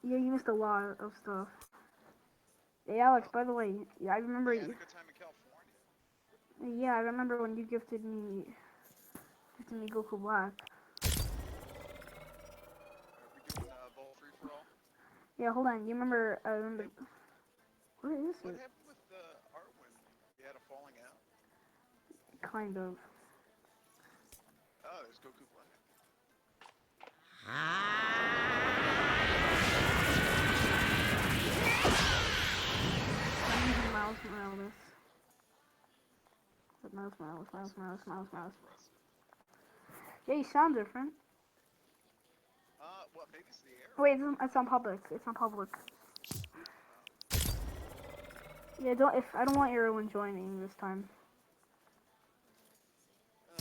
Yeah, you missed a lot of stuff. Hey, Alex, Oh, by the way, yeah, I remember. you had a good time in California. Yeah, I remember when you gifted me Goku Black. Are we doing Vault Free for All? Yeah, hold on. You remember? I remember. Hey, What is what it? happened with Art when you had a falling out? Kind of. Oh, there's Goku Black. I'm using Miles Morales. Miles Morales, Miles Impressive. Morales, Miles Morales. Impressive. Yeah, you sound different. Well, maybe it's the air. Wait, it's on public. It's on public. Oh, Yeah, don't. If I don't want everyone joining this time.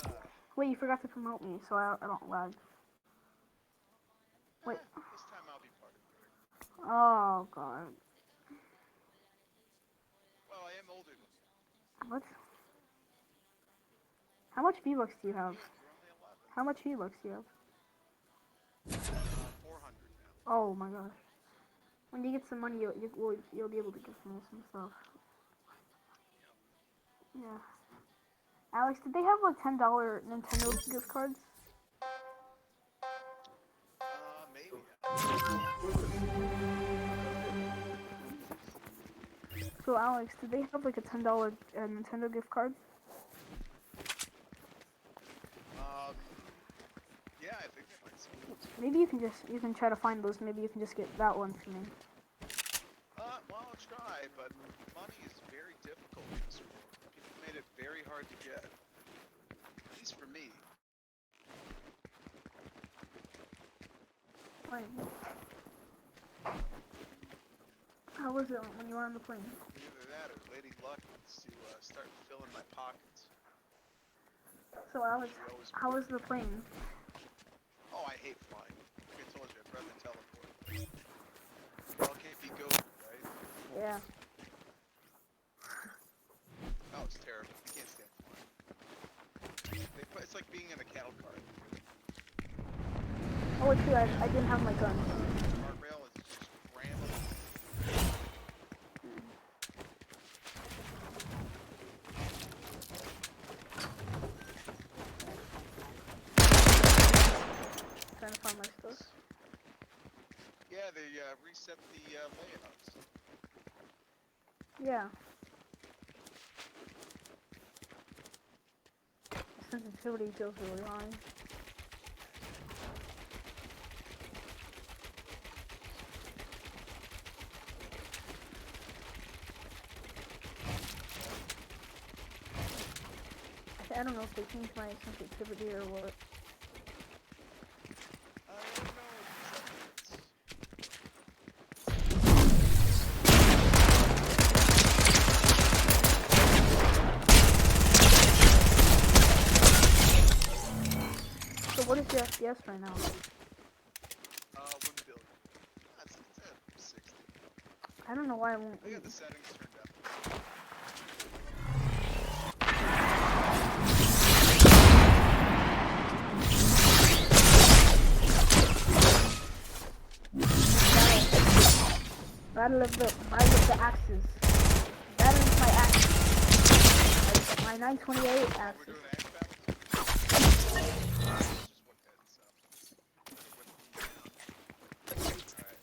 uh, Wait, you forgot to promote me, so I don't lag. Wait. this time I'll be part of it. Oh god. Well, I am older than you. What? How much V-Bucks do you have? You're only 11. How much V-Bucks do you have? 400 now. Oh my gosh. When you get some money, you'll be able to get some stuff. Yep. Yeah. Alex, did they have like $10 Nintendo gift cards? Maybe. I don't know. So Alex, did they have like a $10 Nintendo gift card? Um, yeah, I think they might so. Maybe you can try to find those. Maybe you can just get that one for me. Well, I'll try, but money is very difficult in this world. People made it very hard to get. At least for me. Wait, how was it when you were on the plane? Either that or Lady Luck needs to start filling my pockets. So Alex, She owes me. how was the plane? Oh, I hate flying. Like I told you, I'd rather teleport. Well, it can't be Goku, right? Yeah. Oh, it's terrible. I can't stand flying. It's like being in a cattle car. Oh, true. I didn't have my gun. The guardrail is just ramming. Trying to find my stuff. Yeah, they reset the layouts. Yeah. Sensitivity feels really high. I don't know if they changed my sensitivity or what. I don't know the settings. So what is your FPS right now? 1 billion. It's at 60. I don't know why I won't. I got the settings turned up. Battle of the axes. Battle of my axes. My 928 Oh, we're axes. doing axe battles? Just one hit, so. It went down. Alright.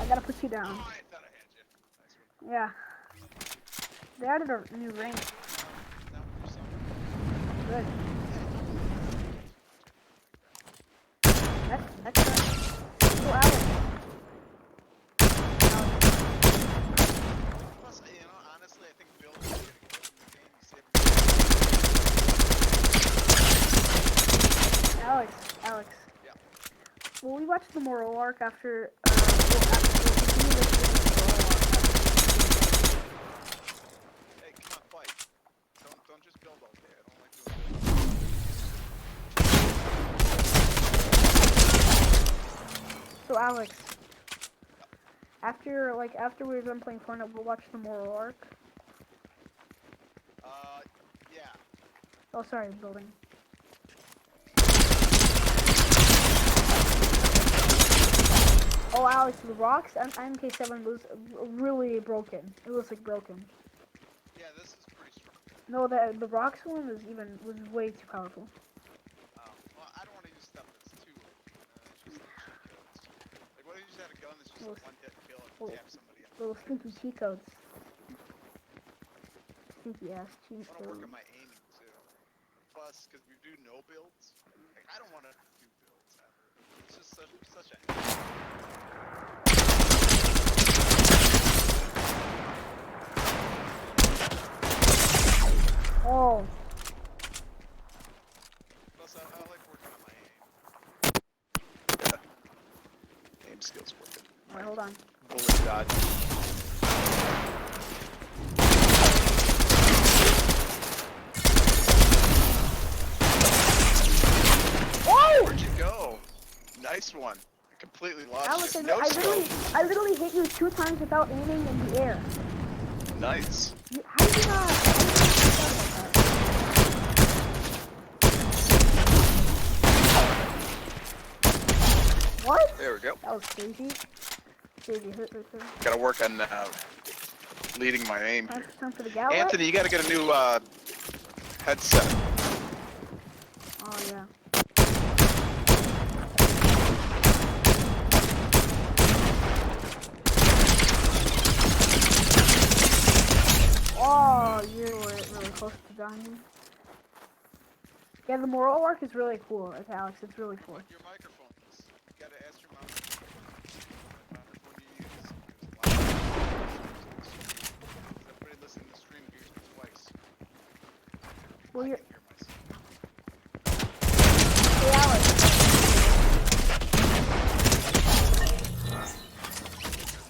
I gotta put you down. Oh, I thought I had you. Nice one. Yeah. They added a new rank. Not with your summer. Good. Yeah, you don't need too much anything like that. That's right. So Alex. Plus, honestly, I think building is getting old in the game. You save them for Alex. Alex. Yeah. Will we watch the Moro arc after? We'll continue this Hey, come on, fight. Don't just build all day. I don't like doing building. So Alex, Yep. after we're done playing Fortnite, we'll watch the Moro arc. Yeah. Oh, sorry, building. Oh, Alex, the rocks and MK7 was really broken. It was like broken. Yeah, this is pretty strong. No, the rocks one was way too powerful. Well, I don't want to use stuff that's too. It's just like cheat codes. Like, what if you just had a gun that's just a one-hit kill and Well, tap somebody up? Little sneaky cheat codes. Sneaky ass cheat I want to work codes. on my aiming too. Plus, because we do no builds, like I don't want to do builds ever. It's just such a. Oh, Plus, I like working on my aim. Aim skills working. alright, hold on. Bullet dodge. Oh! Where'd you go? Nice one. I completely lost Alex, you. No scope. I literally hit you 2 times without aiming in the air. Nice. How did you not? What? There we go. That was crazy. Crazy hit right there. Gotta work on leading my aim. Time for the galley. Anthony, you gotta get a new headset. Oh yeah. Oh, you were really close to dying. Yeah, the moral arc is really cool, Alex. It's really cool. Your microphones. You gotta ask your mom what microphone you use. Everybody listening to the stream hears me twice. Well, I you're. can hear myself. Hey, Alex.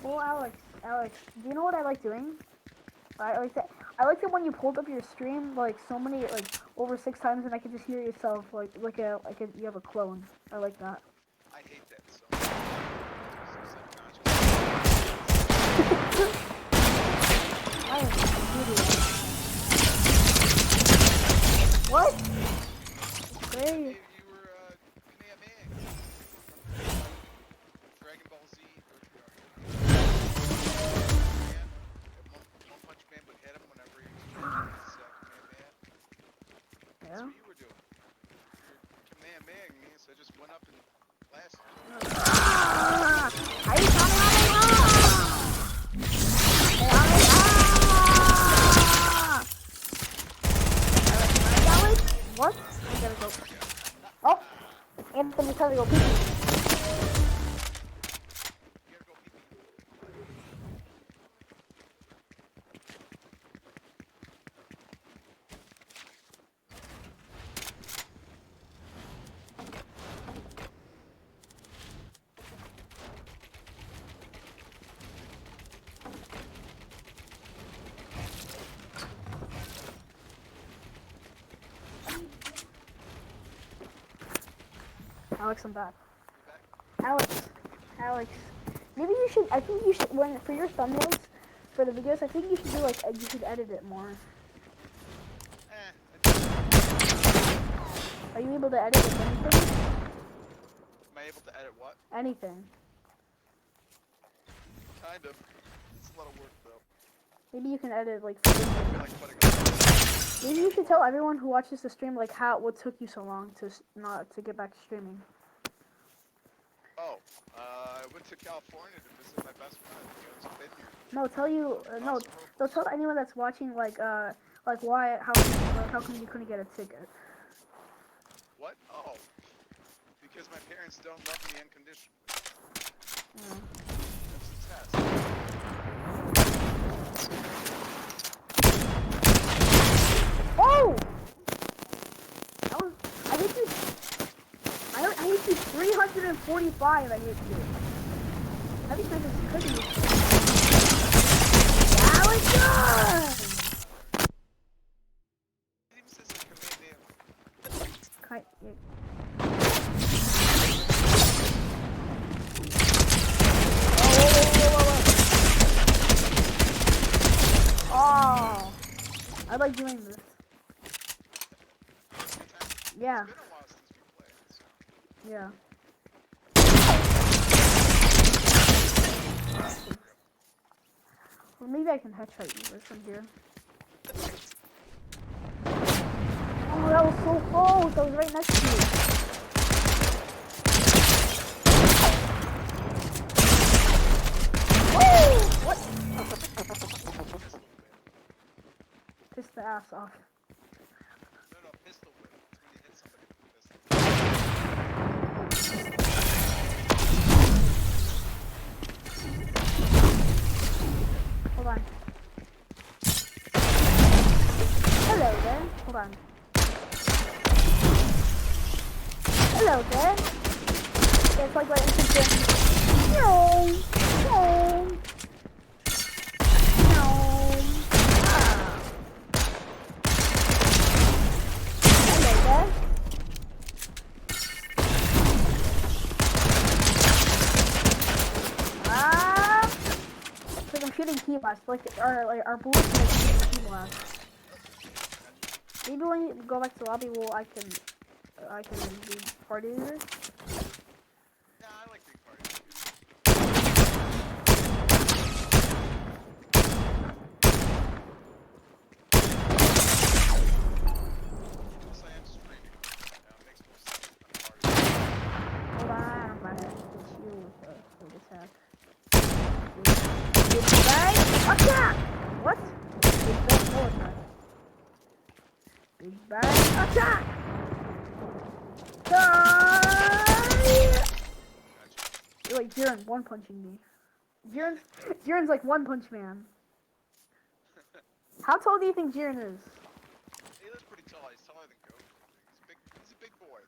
Oh, Alex, do you know what I like doing? I like that. I like it when you pulled up your stream like so many over 6 times, and I can just hear yourself like you have a clone. I like that. I hate that so much. So I am an idiot. What? Great. you were Kamehameha. Dragon Ball Z. One Punch Man would hit him whenever he was charging his Kamehameha. That's Yeah. what you were doing. You're Kamehameha me, so I just went up and blasted you. Are you coming on me? What? I gotta go. Oh, Anthony's trying to go pee. You gotta go pee pee. Alex, I'm back. You back? Alex, maybe you should. I think you should for your thumbnails for the videos. I think you should do you should edit it more. Are you able to edit anything? Am I able to edit what? Anything. Kind of. It's a lot of work though. Maybe you can edit like. I feel like putting Maybe you should tell everyone who watches the stream what took you so long to get back to streaming. Oh, I went to California to visit my best friend. He hasn't been here. No, tell anyone that's watching how come you couldn't get a ticket. What? Oh, because my parents don't love me unconditionally. Yeah. That's the test. Oh! I hit you. I hit you 345. I hit you. I think this is cooking. That was good. It even says like Kamehameha. Oh, I like doing this. Yeah, It's been a while since we played, so. yeah. Well, maybe I can headshot you right from here. Oh, that was so close. I was right next to you. Woo! What? Pissed the ass off. No, pistol whip. It's when you hit somebody with a pistol. Hold on. Hello there. Hold on. Hello there. Yeah, it's like instant. No. No. No. Ah. Hello there. Ah. Like I'm shooting key blast. Like our bullets are like shooting key blast. Maybe when you go back to the lobby, well, I can be party leader. Yeah, I like being party. Plus, I am streaming. Yeah, it makes more sense than a party. Hold on, I'm gonna hit you with attack. Big bang attack! What? Big bang no attack. Big bang attack! Die! Gotcha. You're like Jiren one punching me. Jiren's like one punch man. How tall do you think Jiren is? He looks pretty tall. He's taller than Goku. He's a big boy.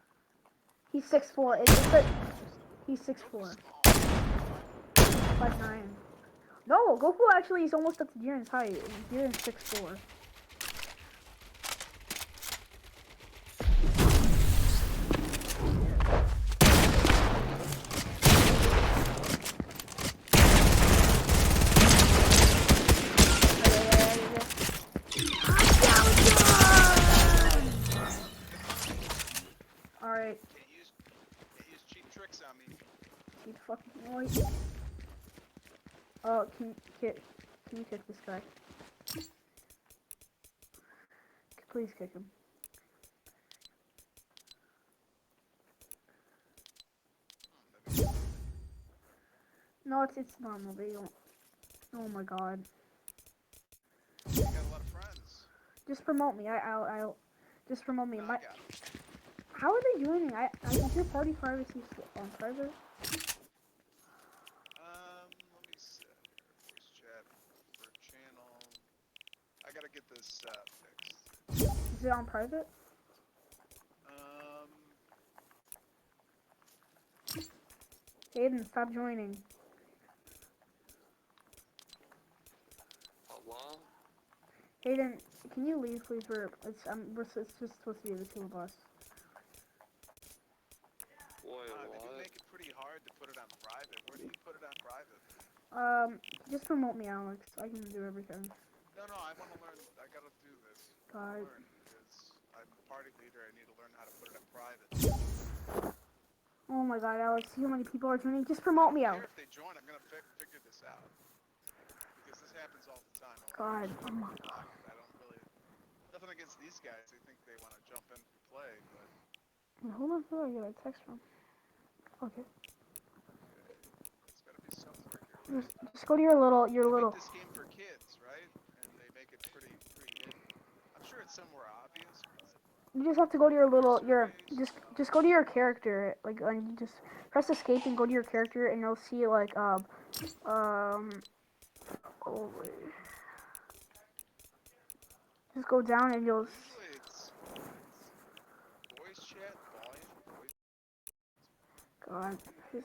He's 6'4". He's 6'4". Goku's small. 5'9". No, Goku actually is almost up to Jiren's height. Jiren's 6'4". Alright. Can't use cheap tricks on me. Keep fucking noise. Oh, can you kick this guy? Please kick him. No, it's normal. They don't. Oh my god. You got a lot of friends. Just promote me. I'll just promote me. No, I My, got 'em. how are they joining? Is your party privacy on private? Let me see. Voice chat for channel. I gotta get this fixed. Is it on private? Um, Aiden, stop joining. Hello? Aiden, can you leave, please? It's just supposed to be the two of us. Wait, they do what? make it pretty hard to put it on private. Where do you put it on private? Just promote me, Alex. I can do everything. No, I want to learn. I gotta do this. God. Learn because I'm a party leader. I need to learn how to put it on private. Oh my god, Alex, see how many people are joining? Just promote me I out. don't care if they join. I'm gonna figure this out because this happens all the time. God, oh my God. I don't really. Nothing against these guys. They think they want to jump in and play, but Hold on, who do I get a text from? Okay. it's gotta be somewhere here. Just go to your little, They make this game for kids, right? And they make it pretty hidden. I'm sure it's somewhere obvious. You just have to go to your little, just go to your character, like, and you just press escape and go to your character, and you'll see, like, oh, wait. Just go down and you'll, Usually it's voice chat, volume, voice God, game chat.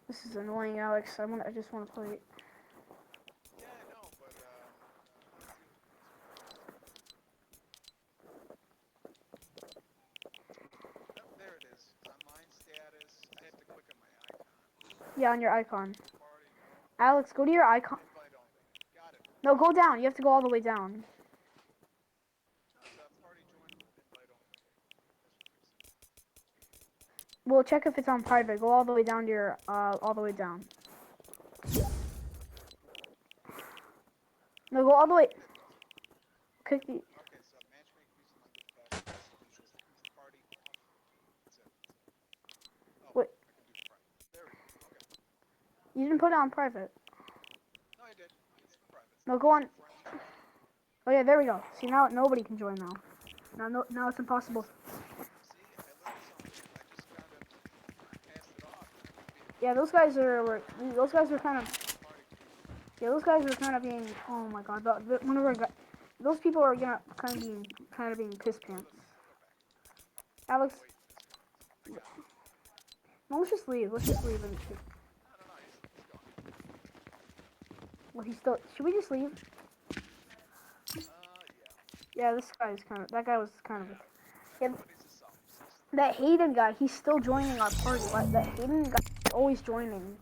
this is annoying, Alex. I just want to play it. Yeah, I know, but oh, there it is. Online status. I have to click on my icon. Yeah, on your icon. Party. Alex, go to your icon. Invite only. Got it. No, go down. You have to go all the way down. No, it's a party join invite only. That's what makes it. Well, check if it's on private. Go all the way down to your, all the way down. No, go all the way. It does. Click the, Okay, so matchmake using language pass usual party off. That's it. Oh, wait, I can do private. There we go. Okay. you didn't put it on private. No, I did. It's private. No, go on. Friendly. Oh yeah, there we go. See, now nobody can join now. Now it's impossible. See, I learned something. I just kind of passed it off. Yeah, those guys are kind of, Party. yeah, those guys are kind of being, oh my god, one of our guys, those people are gonna kind of being piss No, pants. go back. Alex, Wait, I got it. no, let's just leave. Let's just leave. And No, he's gone. well, he's still. Should we just leave? Yeah. Yeah, this guy is kind of. That guy was kind of. Yeah, Everybody's a solipsist. that Hayden guy, he's still joining our party. Like, that Hayden guy is always joining.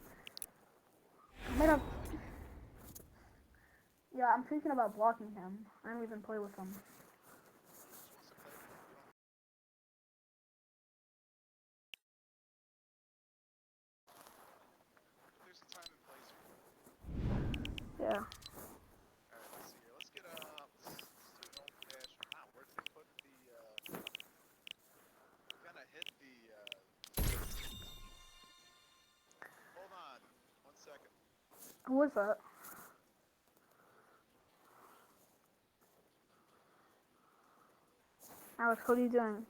I'm gonna. Yeah, I'm thinking about blocking him. I don't even play with him. There's a time and place for it. Yeah. Alright, let's see here. Let's get let's do an old fashioned. Wow, where did they put the kinda hit the hold on 1 second. Who was that? Alex, what are you doing?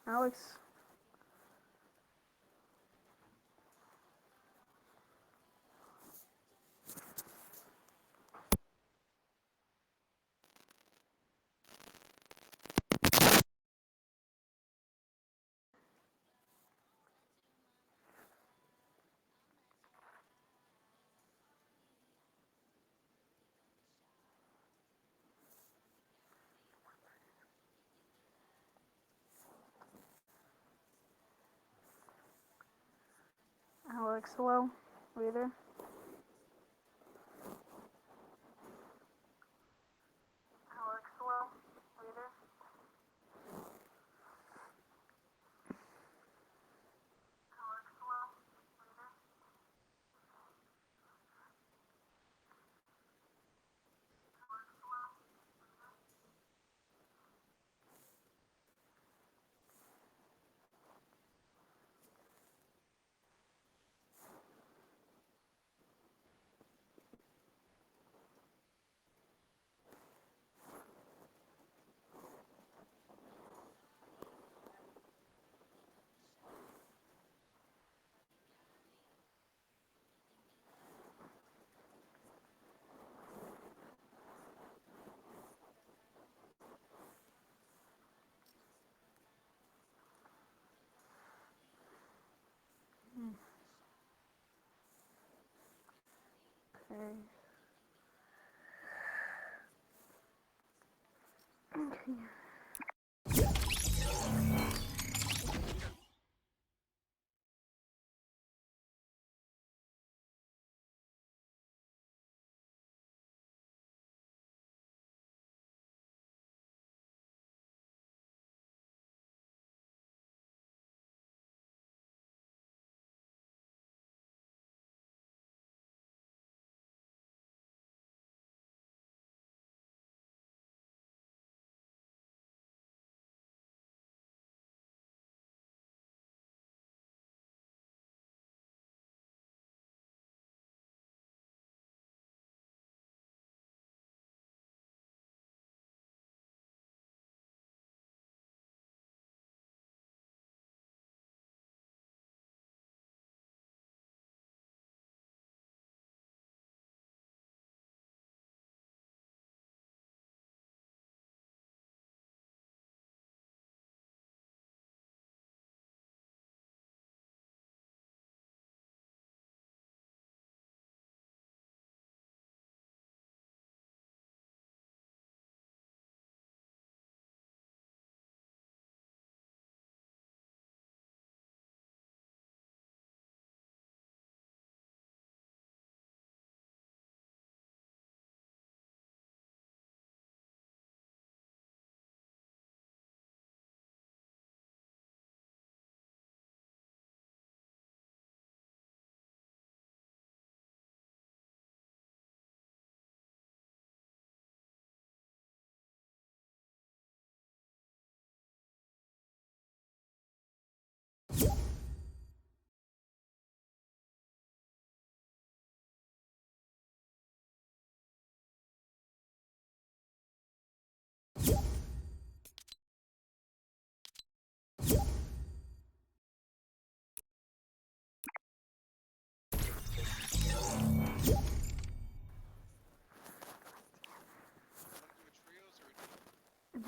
Alex. Alex, hello? Are you there? Alex, hello? Are you there? Okay. Okay.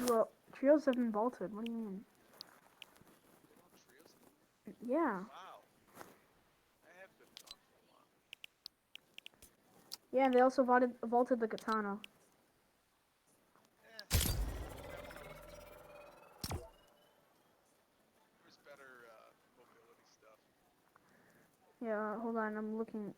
Well, trios have been vaulted. What do you mean? Oh, trios. Yeah. Wow. I have been gone for a while. Yeah, and they also vaulted the katana. That one I wasn't too worried about. There's better mobility stuff. Yeah, hold on, I'm looking.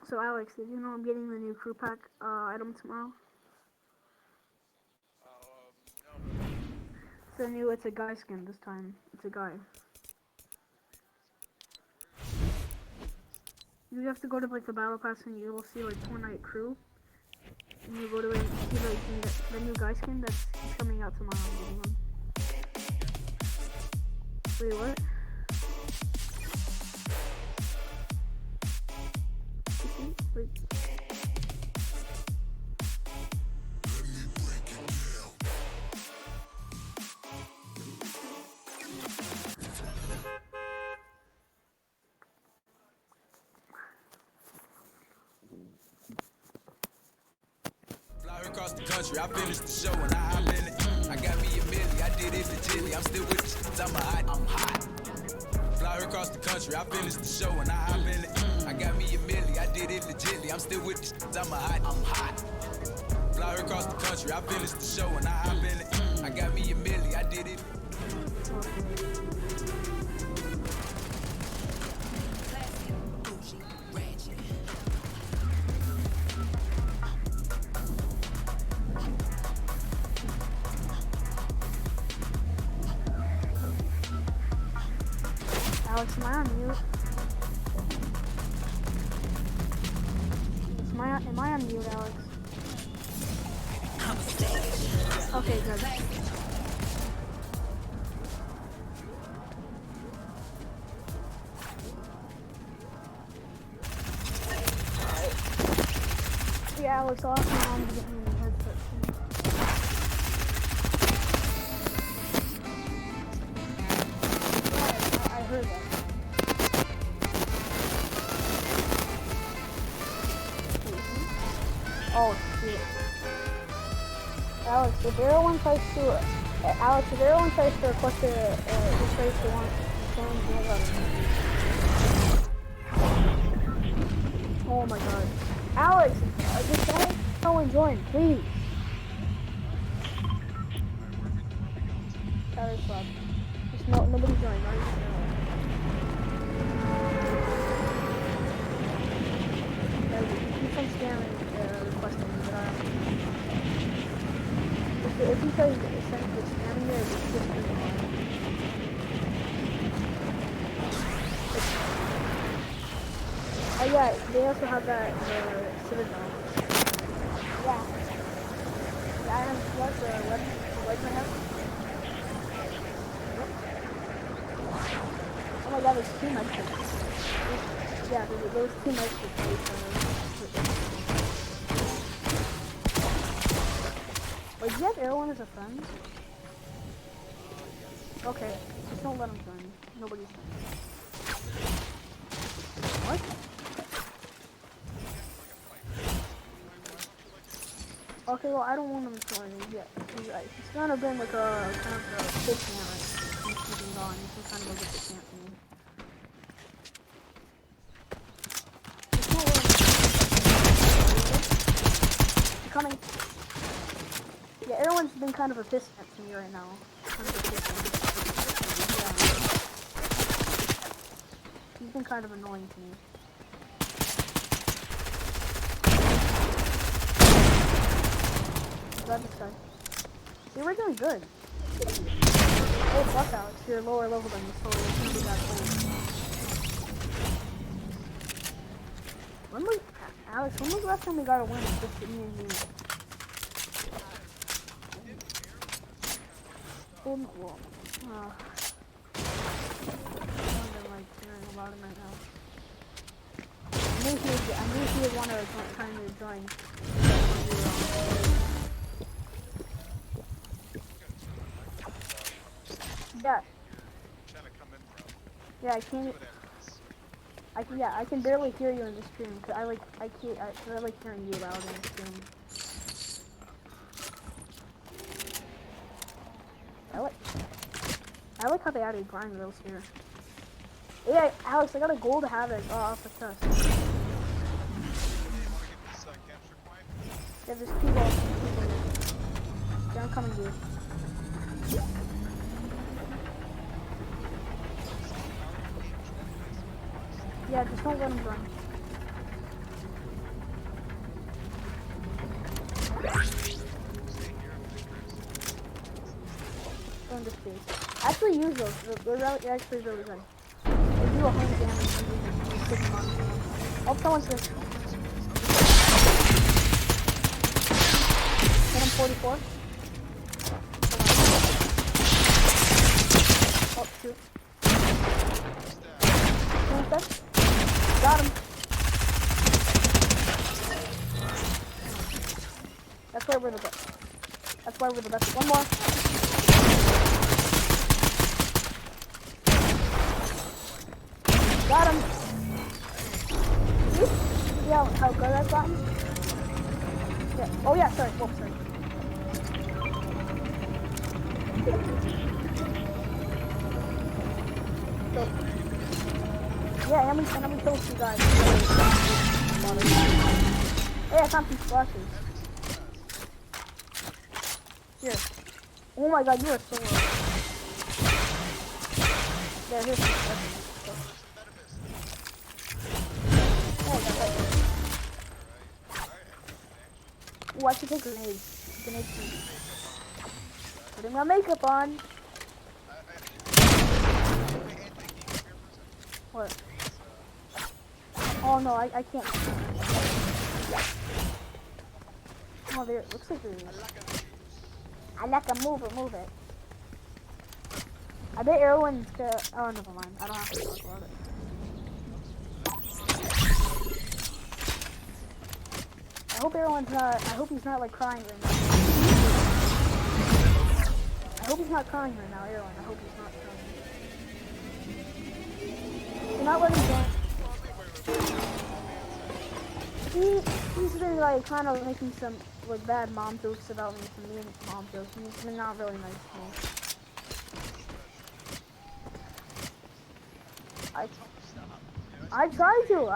So Alex, did you know I'm getting the new crew pack item tomorrow? No, what is it? It's a guy skin this time. It's a guy. Where is it? You have to go to like the battle pass and you will see like Fortnite crew. And you go to it and see like the new guy skin that's coming out tomorrow. I'm getting one. Wait, what? You see? Wait. Fly across the country, I finished the show and I hop in it. I got me a milli, I did it legitly. I'm still with the shit, I'm hot. Fly across the country, I finished the show and I hop in it. I got me a milli, I did it legitly. I'm still with the shit, I'm hot. Fly across the country, I finished the show and I hop in it. I got me a milli, I did it. Alex, am I on mute? Am I on mute, Alex? Okay, good. Yeah, Alex, I'll ask my mom to get me a headset. I heard that. Oh, shit. Alex, if everyone tries to request a race to one, oh my god. Alex, just don't someone join, please. That is fun. Just nobody join, not even keep on scamming requesting, but if you try to send the scamming there, it's just really hard. Oh yeah, they also have that Citadel. Yeah. The items plus the weapon have. Yep. Oh my god, there's 2 medkits. Yeah, there was 2 medkits for each other. Wait, do you have everyone as a friend? Okay, just don't let them join. Nobody's joining. What? Okay, well, I don't want him joining yet. He's kind of been like a kind of a fish ant, like, since he's been gone. He's been kind of like a fish ant for me. It's not really coming. Yeah, everyone's been kind of a fish ant to me right now. Kind of a fish ant. Yeah. He's been kind of annoying to me. Grab this guy. See, we're doing good. Oh, fuck, Alex. You're lower level than me, so it's gonna be that cool. Alex, when was the last time we got a win? Just me and you. Hold on. Well, I'm like hearing about him right now. I knew he would want to try to join. Yeah. Trying to come in, bro. Yeah, I can't. What happens? I can barely hear you in the stream because I like hearing you loud in the stream. I like how they added grind rails here. Yeah, Alex, I got a gold havoc off the chest. You want to get this capture point? Yeah, there's people in there. Yeah, I'm coming, dude. Yeah, just don't let him run. Go into space. Actually use those. They're actually really good. They do a home damage when you stick them on. Oh, someone's good. Hit him 44. Oh, shoot. Someone's dead. Got him. That's why we're the best. That's why we're the best. One more. Got him. See how good I've gotten? Yeah. Oh yeah, sorry. Oh, sorry. So, yeah, and we killed two guys. Hey, I found some splashes. Here. Oh my god, you are so low. Yeah, here's some splashes. Ooh, I should take grenades. Grenades. Putting my makeup on. What? Oh no, I can't. Oh, there. It looks like there is. I like to move it. I bet everyone's gonna. Oh, never mind. I don't have to talk about it. I hope everyone's not. I hope he's not like crying right now. I hope he's not crying right now, everyone. I hope he's not crying. Do not let him down. He's been like kind of making some like bad mom jokes about me, some mean mom jokes. He's been not really nice to me. I tried to.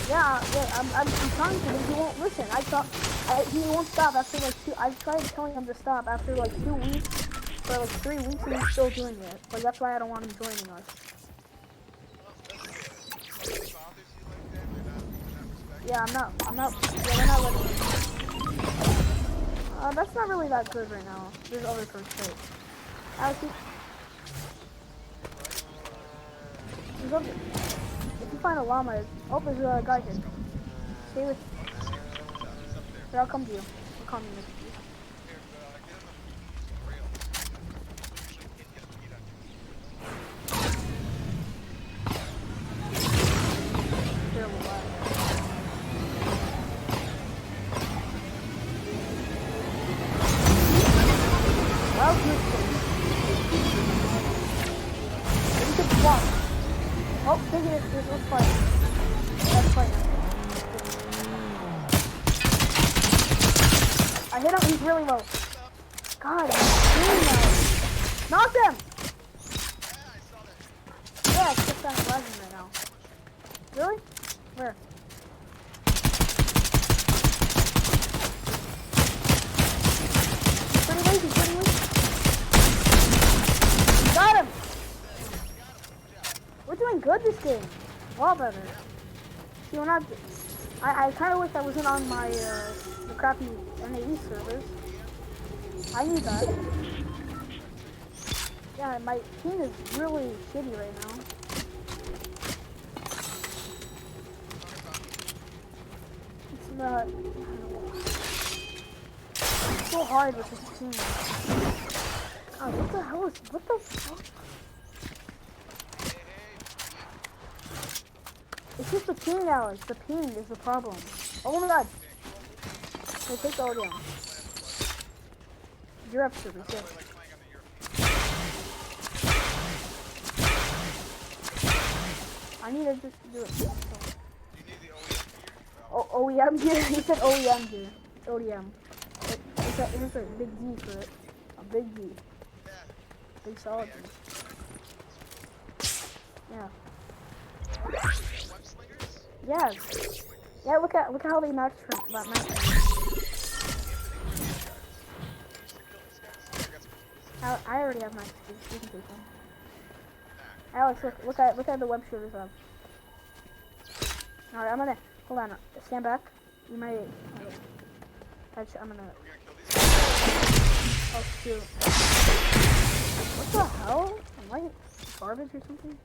Yeah, I'm trying to, but he won't listen. He won't stop after like I've tried telling him to stop after like 2 weeks, for like 3 weeks, and he's still doing it. Like that's why I don't want him joining us. Yeah, I'm not. Yeah, they're not letting me. That's not really that good right now. There's other first hit. There's other. If you find a llama, oh, there's a guy here. Stay with me. Here, I'll come to you. I'll come to you. Terrible guy. Well, good thing. You could walk. Oh, take it. Let's fight. Let's fight. I hit him. He's really low. God, I'm doing that. Knocked him. Yeah, it's just on legend right now. Really? Where? Pretty lazy. Got him. We're doing good this game. A lot better. See, we're not. I kind of wish I wasn't on my the crappy NAE servers. I knew that. Yeah, my team is really shitty right now. It's not. I don't know. It's so hard with this team. Oh, what the hell is, what the fuck? Hey, It's just the ping, Alex. The ping is the problem. Oh my god. Hey, take the audio. You're up, service, I yeah. really like playing on the European. I need to just do it. You need the OEM gear? Oh, OEM gear? He said OEM gear. ODM. It's a big D for it. A big D. Yeah. Big solid D. Yeah. Web slingers? Yes. Yeah, look at how they match from that match. I already have my skills. You can take them. Alex, look at the web shooters up. Alright, I'm gonna hold on. Stand back. You might. Actually, I'm gonna. Oh shoot! What the hell? Am I garbage or something?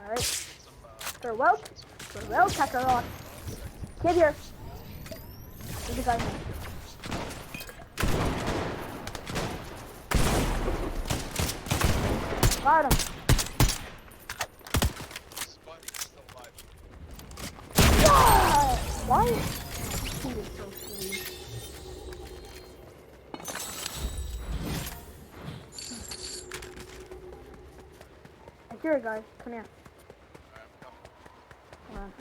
Alright. Farewell, Kakarot. Get here. There's a guy here. Got him. Spuddy's still alive. Yeah! Why? He is so silly. Here, guys. Come here. Hold on.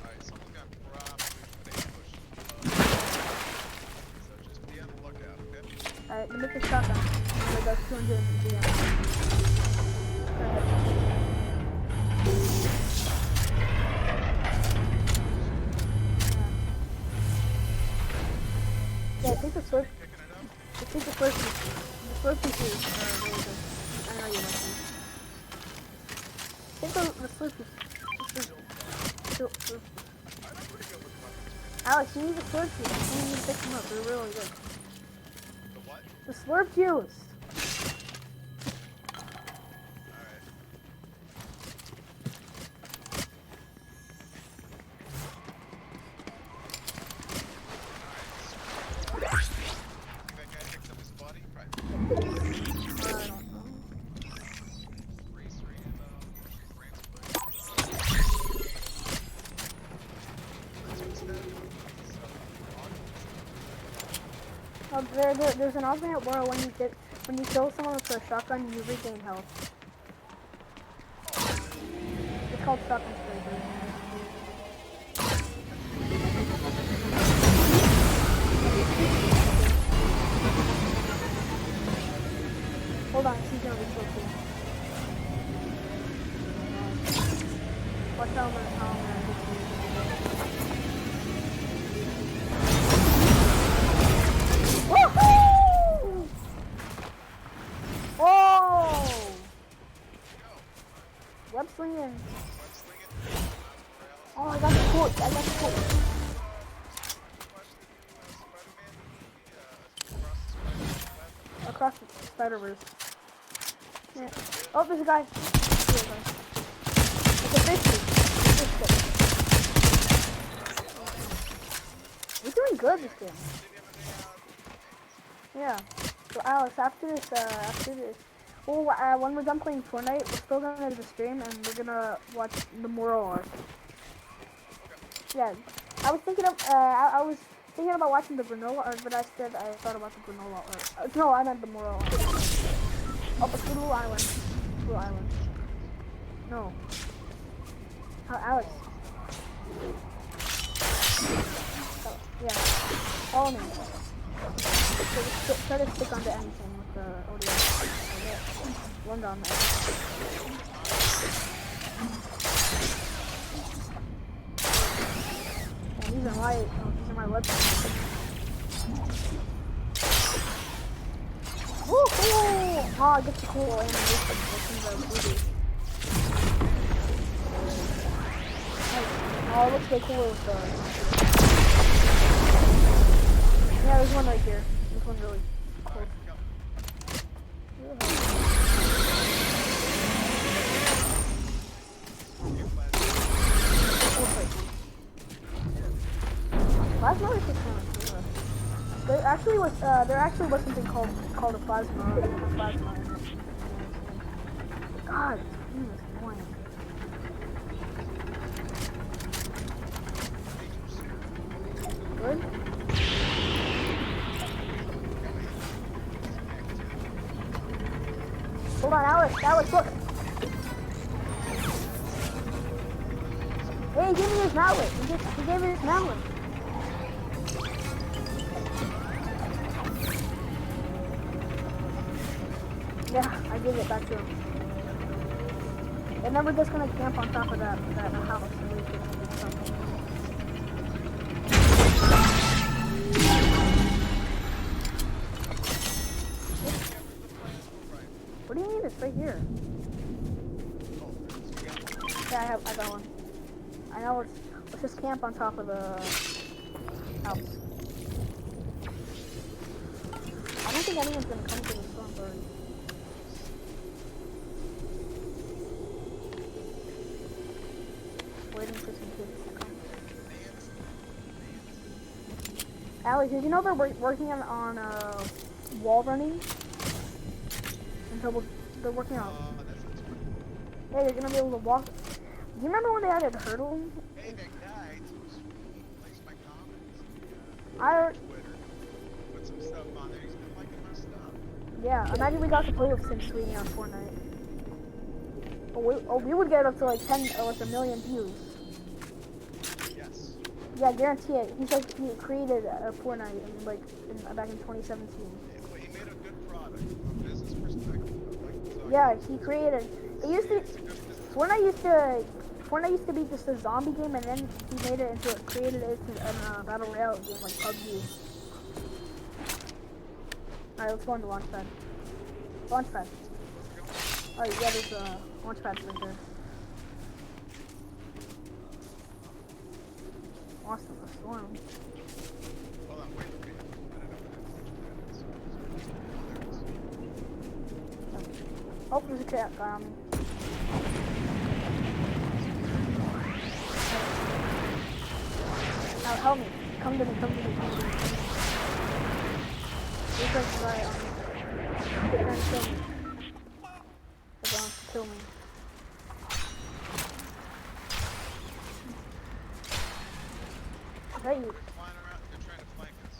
Alright, someone got probably put a push. So just be on the lookout, okay? Alright, let me get a shotgun. Like that's 200 DM. Yeah, I think the sword. Picking it up? I think the first pieces. The first pieces are really good. I know you like them. I think the first pieces. Alex, you need the slurp juice. You need to pick them up. They're really good. The what? The slurp juice. Alright. That guy picked up his body? Right. I don't know. 3-3 and brains There's an alternate world when you kill someone with a shotgun, you regain health. It's called shotgun spray. Hold on, she's gonna be so cool. Watch out, I'm gonna Woohoo! Oh! Web slinging. Oh, I got the torch. I got the torch. Across the Spider-Verse. Yeah. Oh, there's a guy. There's a guy. It's a fishy. We're doing good this game. Yeah. So Alex, after this, well, when we're done playing Fortnite, we're still gonna do the stream and we're gonna watch the Moral Arc. Yeah. I was thinking of, I was thinking about watching the Granola Arc, but I thought about the Granola Arc. No, I meant the Moral Arc. Oh, but Blue Island. Blue Island. No. Alex. Oh, yeah. Follow me. So try to stick onto anything with the audio. One on there. And these are my websites. Woohoo! Oh, I get the cool animation. Like in the movie. Like, oh, it looks way cooler with the. Yeah, there's one right here. This one's really close. Plasma is just kind of cool. There actually was something called a plasma. God, this is annoying. Good. Hold on, Alex, look. Hey, give me his mallet. He gave me his mallet. Yeah, I gave it back to him. And then we're just gonna camp on top of that house and we can do something. What do you mean? It's right here. Yeah, I got one. I know. Let's just camp on top of the house. I don't think anyone's gonna come to this front door. Waiting for some kids to come. Alex, did you know they're working on wall running? They're working on. Yeah, you're gonna be able to walk. Do you remember when they added hurdling? Hey, that guy likes my comments. I. Twitter. Put some stuff on there. He's been liking my stuff. Yeah, imagine we got to play with Sim Sweeney on Fortnite. We would get up to like 10 or like 1 million views. Yes. Yeah, guarantee it. He created a Fortnite back in 2017. Well, he made a good product from a business perspective. Yeah, he created. It used to. Fortnite used to be just a zombie game, and then he created it into a battle royale game like PUBG. All right, let's go into launchpad. Launchpad. Oh yeah, there's a launchpad right there. Lost in the storm. Hold on, wait. Oh, there's a cat guy on me. Now help me. Come to me. There's like a guy on me. He's trying to kill me. He's going to kill me. Is that you? Flying around, they're trying to flank us.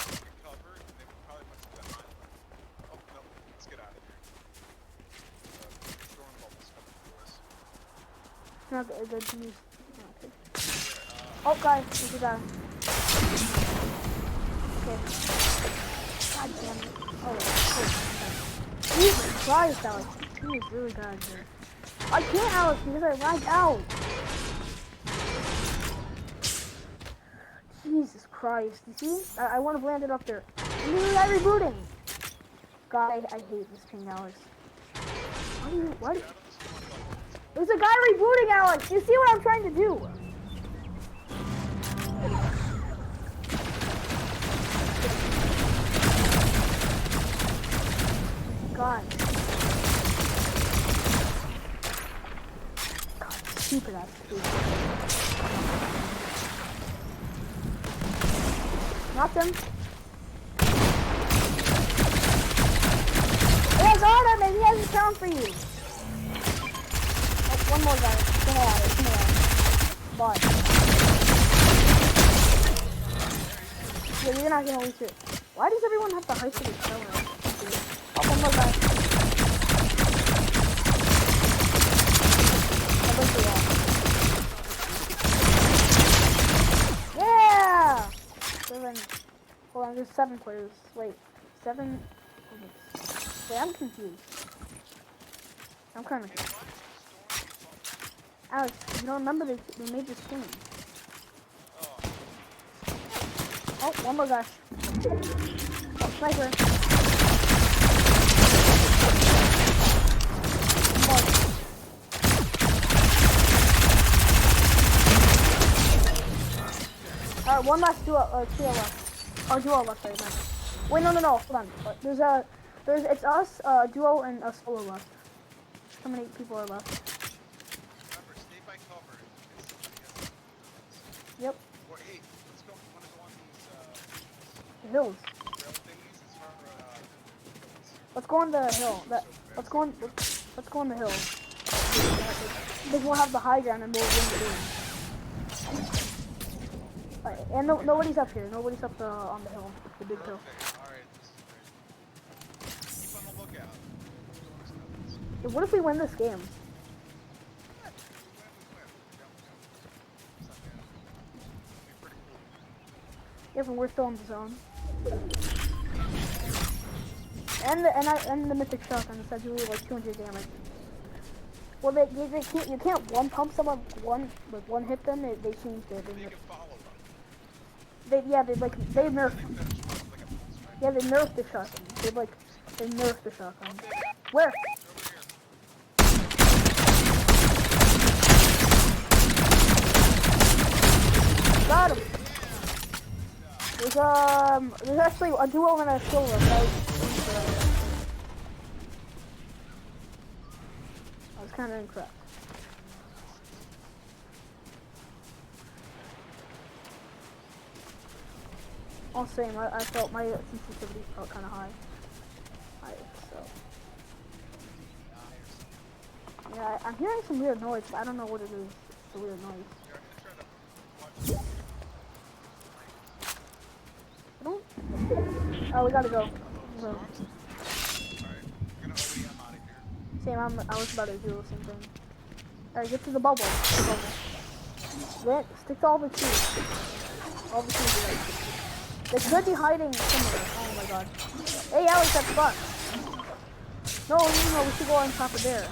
Get covered, and they probably must have been mine. Oh, no, let's get out of here. Storm bubble's coming for us. Not the juice. Oh, guys, there's a guy. Okay. God damn it. Oh, Jesus Christ, Alex. He is really bad here. I can't, Alex, because I lagged out. Jesus Christ. You see? I want to land it up there. You got rebooting. God, I hate this thing, Alex. What? There's a guy rebooting, Alex. You see what I'm trying to do? God. God, stupid ass dude. Knock them. Hey, got him, and he has a sound for you. Oh, one more guy. Come on. Bye. Yeah, you're not gonna lose it. Why does everyone have to heist to each other? Oh, one more guy. Yeah! 7. Hold on, there's 7 players. Wait, 7. Wait, I'm confused. I'm kind of. Alex, you don't remember they made this game. Oh, one more guy. Sniper. Alright, one last duo, trio left. Or duo left, sorry, man. Wait, no, hold on. It's us, duo, and a solo left. How many people are left? Remember, stay by cover. Yep, Or hey, let's go. Wanna go on these the hills. rail thingies? It's hard. Let's go on the hill. Let's go on the hill. Because we'll have the high ground and we'll win the game. Alright, and nobody's up here. Nobody's up on the hill, the big hill. Alright, this is great. Keep on the lookout. Yeah, what if we win this game? Yeah, we win. It's not bad. It'd be pretty cool. Yeah, but we're still in the zone. And the mythic shotgun is actually like 200 damage. Well, they can't, you can't one pump someone one hit them. They changed it. You can follow them. They nerfed. Like a pulse rifle. Yeah, they nerfed the shotgun. They nerfed the shotgun. Where? Got him. There's actually a duo and a solo. I was kind of incorrect. All same. I felt my sensitivity felt kind of high. So yeah, I'm hearing some weird noise. But I don't know what it is. It's a weird noise. I don't. Oh, we gotta go. So, Alright, we're gonna OE, I'm out of here. same. I was about to do the same thing. Alright, get to the bubble. Stick to all the trees. All the trees. Right. They could be hiding somewhere. Oh my god. Hey, Alex, that's fun. No, we should go on top of there.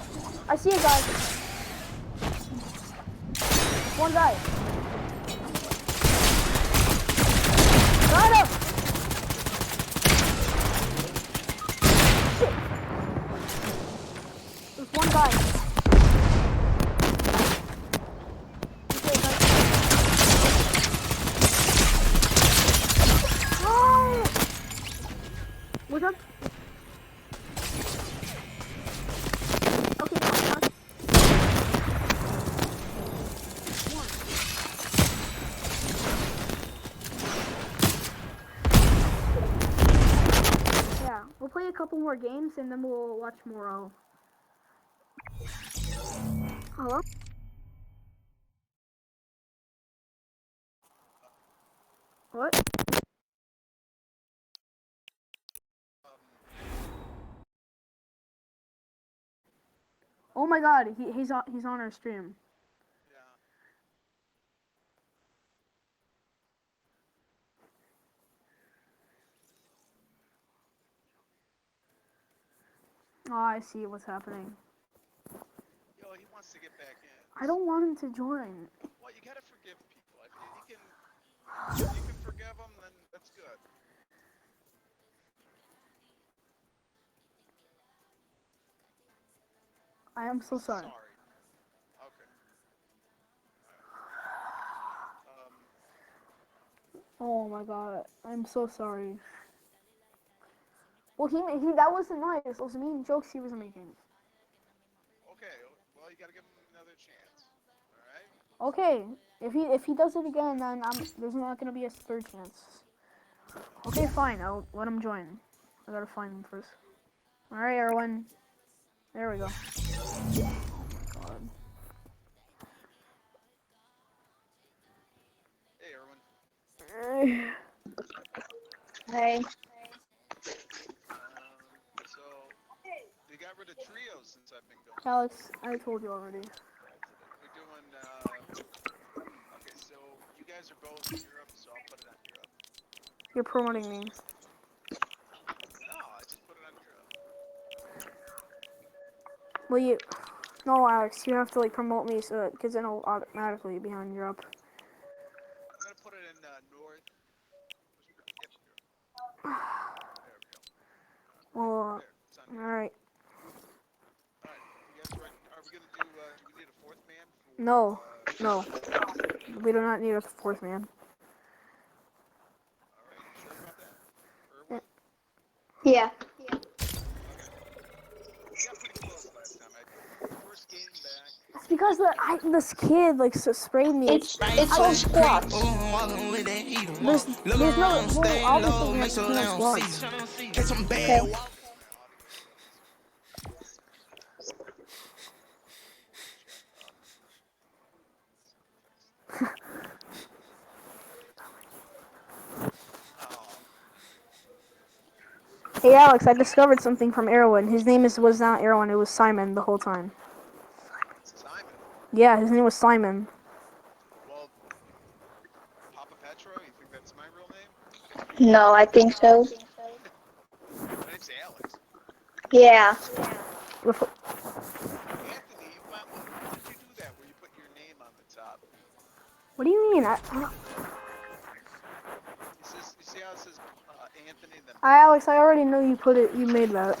I see a guy. One guy. Got him! Shit. There's one guy. Okay, nice. Oh! What's up? Okay, come on. Yeah, we'll play a couple more games and then we'll watch more. Hello? What? Oh my god, he's on our stream. Yeah. Oh, I see what's happening. Yo, he wants to get back in. I don't want him to join. Well, you gotta forgive people. If you can forgive them, then that's good. I am so sorry. Okay. Oh my god, I'm so sorry. Well, he that wasn't nice. It was mean jokes he was making. Okay. Well, you gotta give him another chance. All right. Okay, if he does it again, then there's not gonna be a third chance. Okay, fine. I'll let him join. I gotta find him first. All right, everyone. There we go. God. Hey, Erwin. Hey. So they got rid of trios since I've been going. Alex, I told you already. We're doing. Okay, so you guys are both in Europe, so I'll put it on Europe. You're promoting me. No, I just put it on Europe. Well, no, Alex, you have to like promote me so because then I'll automatically be on Europe. I'm gonna put it in North. Yep, Europe. There No, no, we do not need a fourth man. All right, you sure about that? Irwin? Yeah. Okay. We got pretty close last time. First game back. It's because this kid like sprayed me. It's all squats. There's no obviously we have to clean squads. Okay. Oh, Hey Alex, I discovered something from Erwin. His name was not Erwin, it was Simon the whole time. Simon. Yeah, his name was Simon. Well, Papa Petro, you think that's my real name? No, I think so. My name's Alex. Yeah. Before- Anthony, why did you do that where you put your name on the top? What do you mean? It says, you see how it says Anthony, then Alex, I already know you put it. You made that.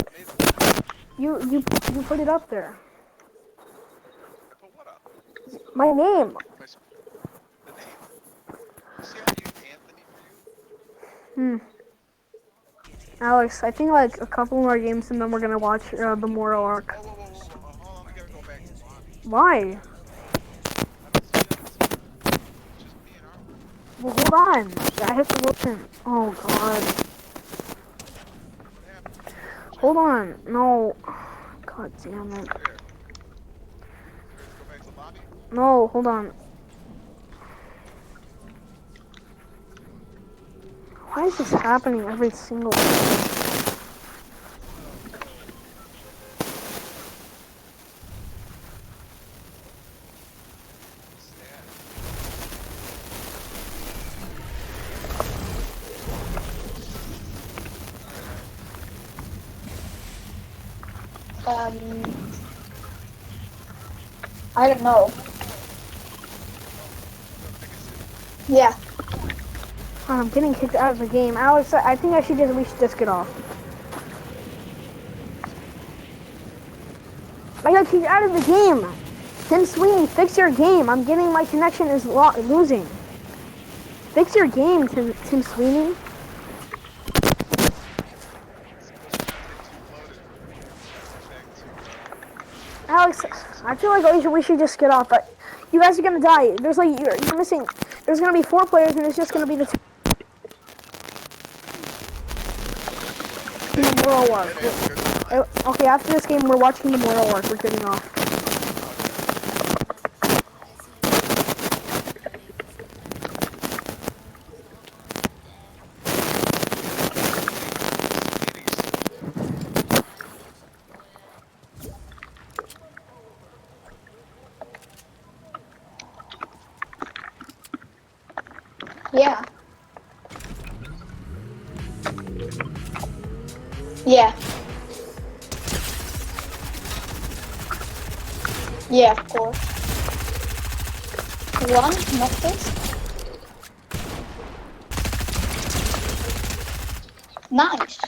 made it. You put it up there. I put what up? My name. The name. You see how I use Anthony for you? Alex, I think like a couple more games and then we're gonna watch the Moral Arc. Whoa. Hold on, we gotta go back to the lobby. Why? I don't see that. It's just me and Arwen. Well, hold on. I have to listen. Oh God. What happened? Hold on. No. God damn it. There. You ready to go back to the lobby? No, hold on. Why is this happening every single time? Sad. I don't know. Yeah. I'm getting kicked out of the game. Alex, I think we should just get off. I got kicked out of the game. Tim Sweeney, fix your game. I'm getting my connection is losing. Fix your game, Tim Sweeney. Alex, I feel like we should just get off, but you guys are gonna die. There's like you're missing. There's gonna be 4 players, and it's just gonna be the 2. The Moral Arc. Okay, after this game, we're watching the Moral Arc. We're getting off. Yeah. Yeah. Yeah, of course. 1, not this. Nice.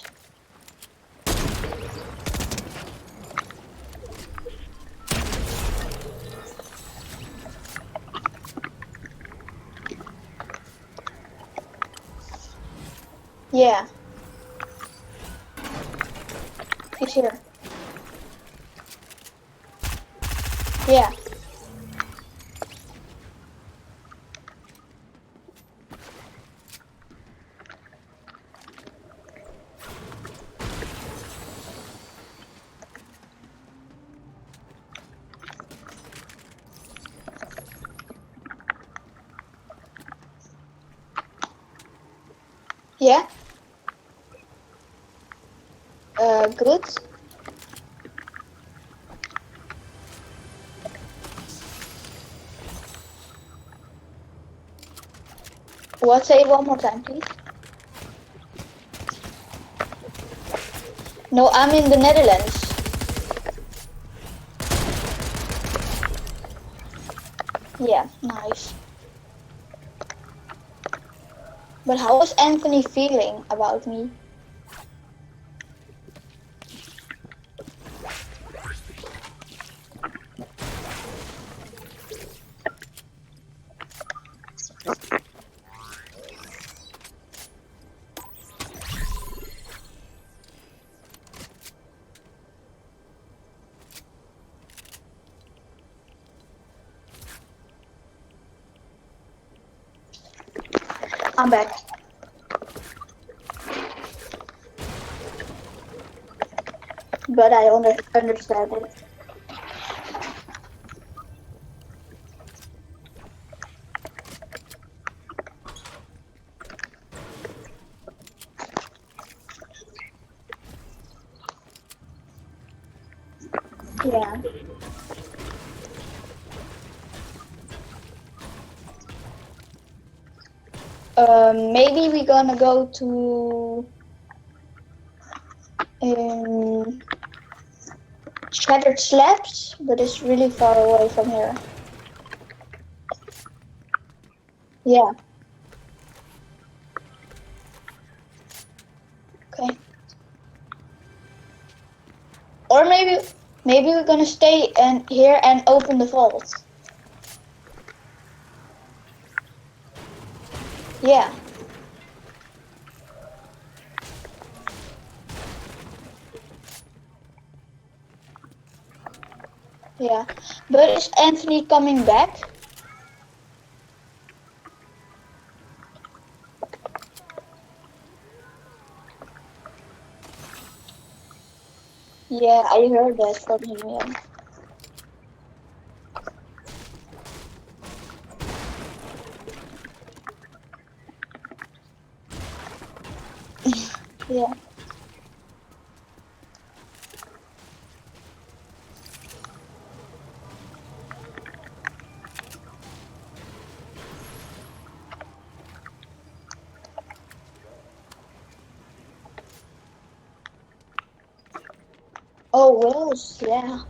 Yeah. He's here. Yeah. Yeah. Good. What? Say it one more time, please. No, I'm in the Netherlands. Yeah, nice. But how was Anthony feeling about me? I'm back. But I understand it. Yeah. Maybe we're gonna go to Shattered Slabs, but it's really far away from here. Yeah. Okay. Or maybe we're gonna stay here and open the vault. Yeah. Yeah. But is Anthony coming back? Yeah, I heard that from him, yeah. Yeah. Oh, Wills, yeah.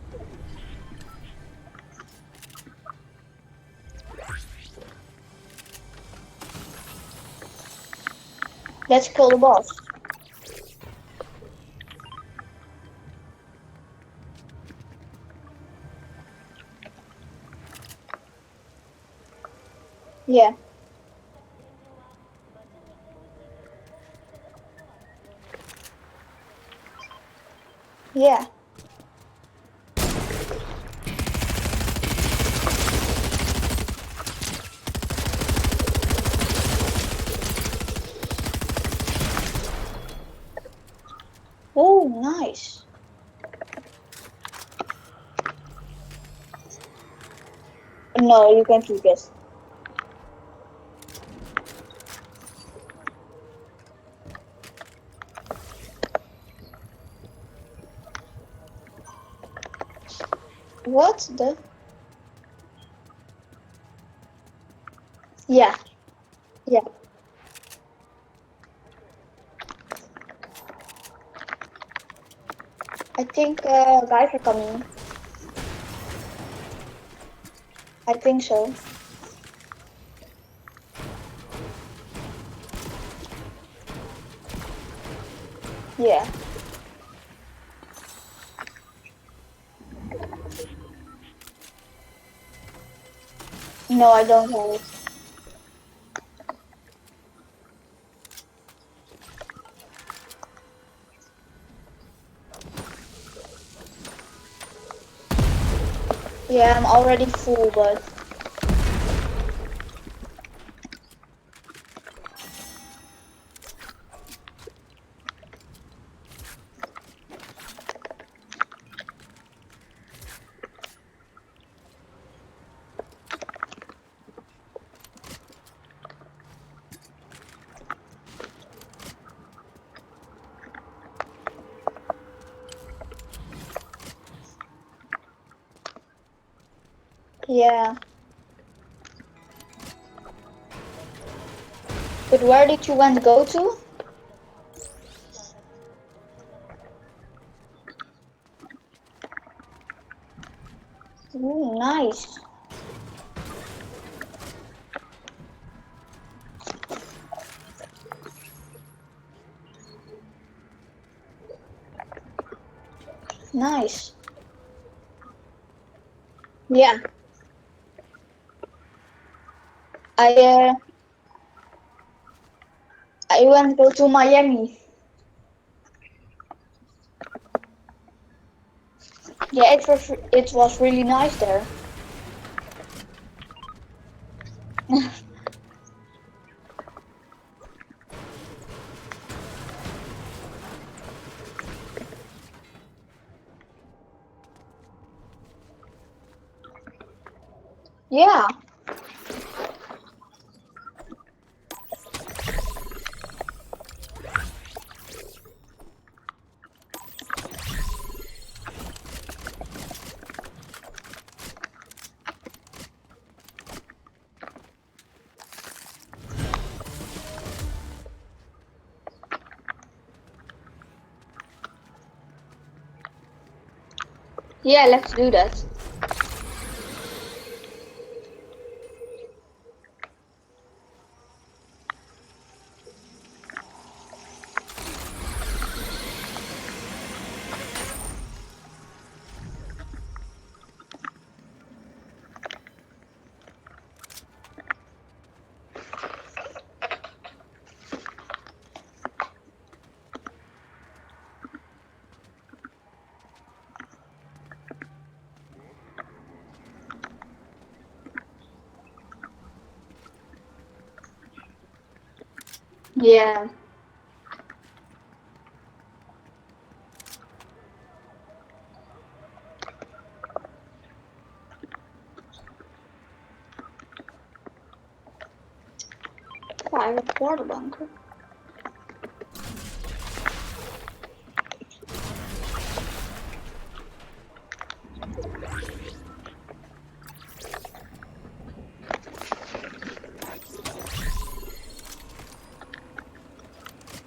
Let's kill the boss. Yeah. Yeah. Oh, nice. No, you can keep it. What the? Yeah. Yeah. I think guys are coming. I think so. Yeah. No, I don't have it. Yeah, I'm already full, but yeah. But where did you want to go to? Ooh, nice. Nice. I want to go to Miami. Yeah, it was really nice there. Yeah. Yeah, let's do that. Yeah. Private water bunker.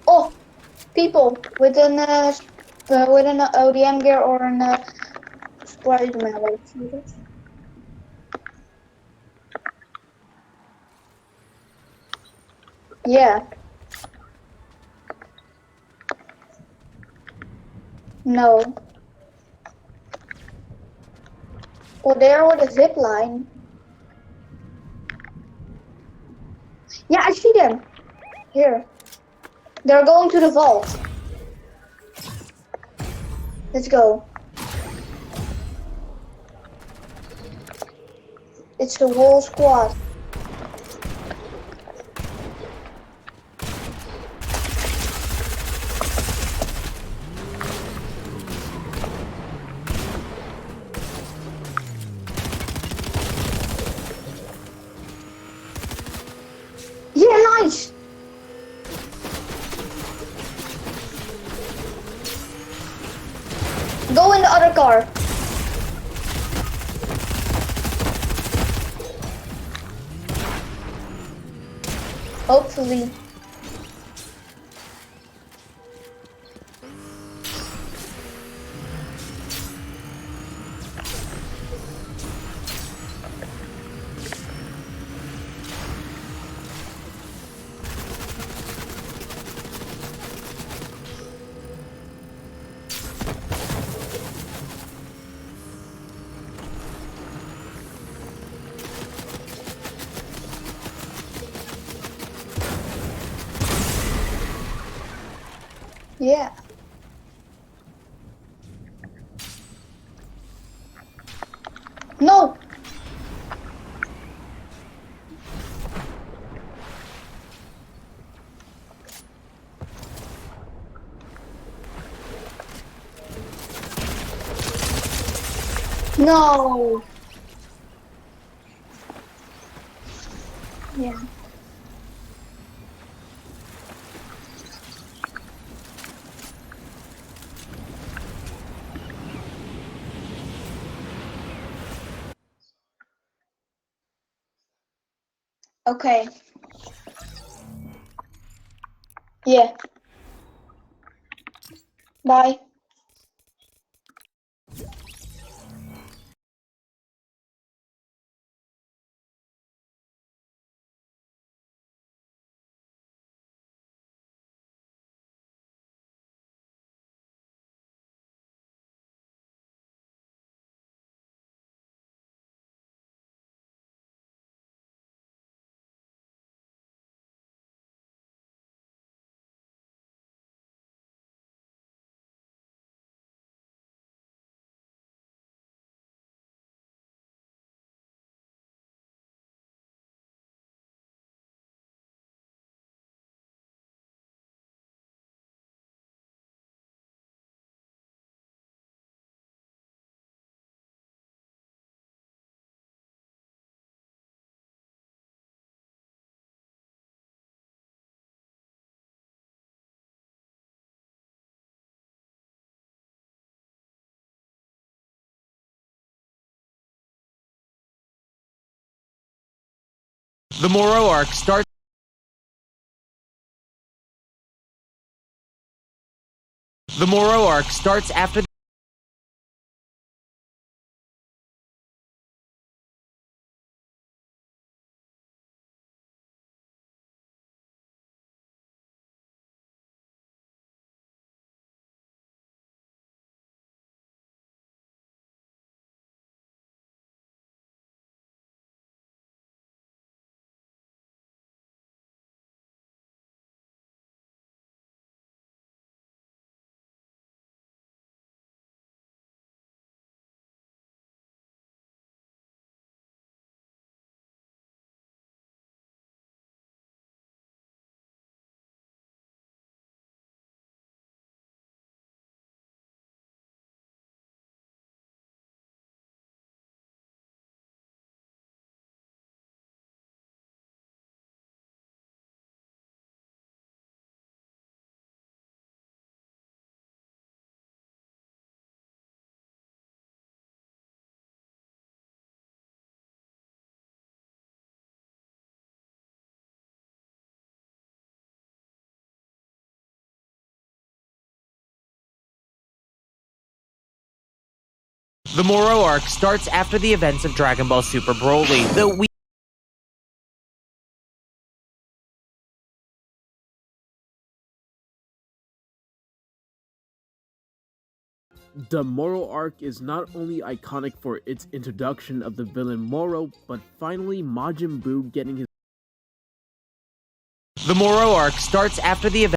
Oh, people with an ODM gear or an Spider-Man. Let's see this. Yeah. No. Oh, there with a zip line. Yeah, I see them. Here. They're going to the vault. Let's go. It's the whole squad. Yeah, nice. Go in the other car. Hopefully. Yeah. No. No. Yeah. Okay. Yeah. Bye. The Moro arc starts. The Moro arc starts after. The Moro arc starts after the events of Dragon Ball Super Broly, though we. The Moro arc is not only iconic for its introduction of the villain Moro, but finally Majin Buu getting his. The Moro arc starts after the event.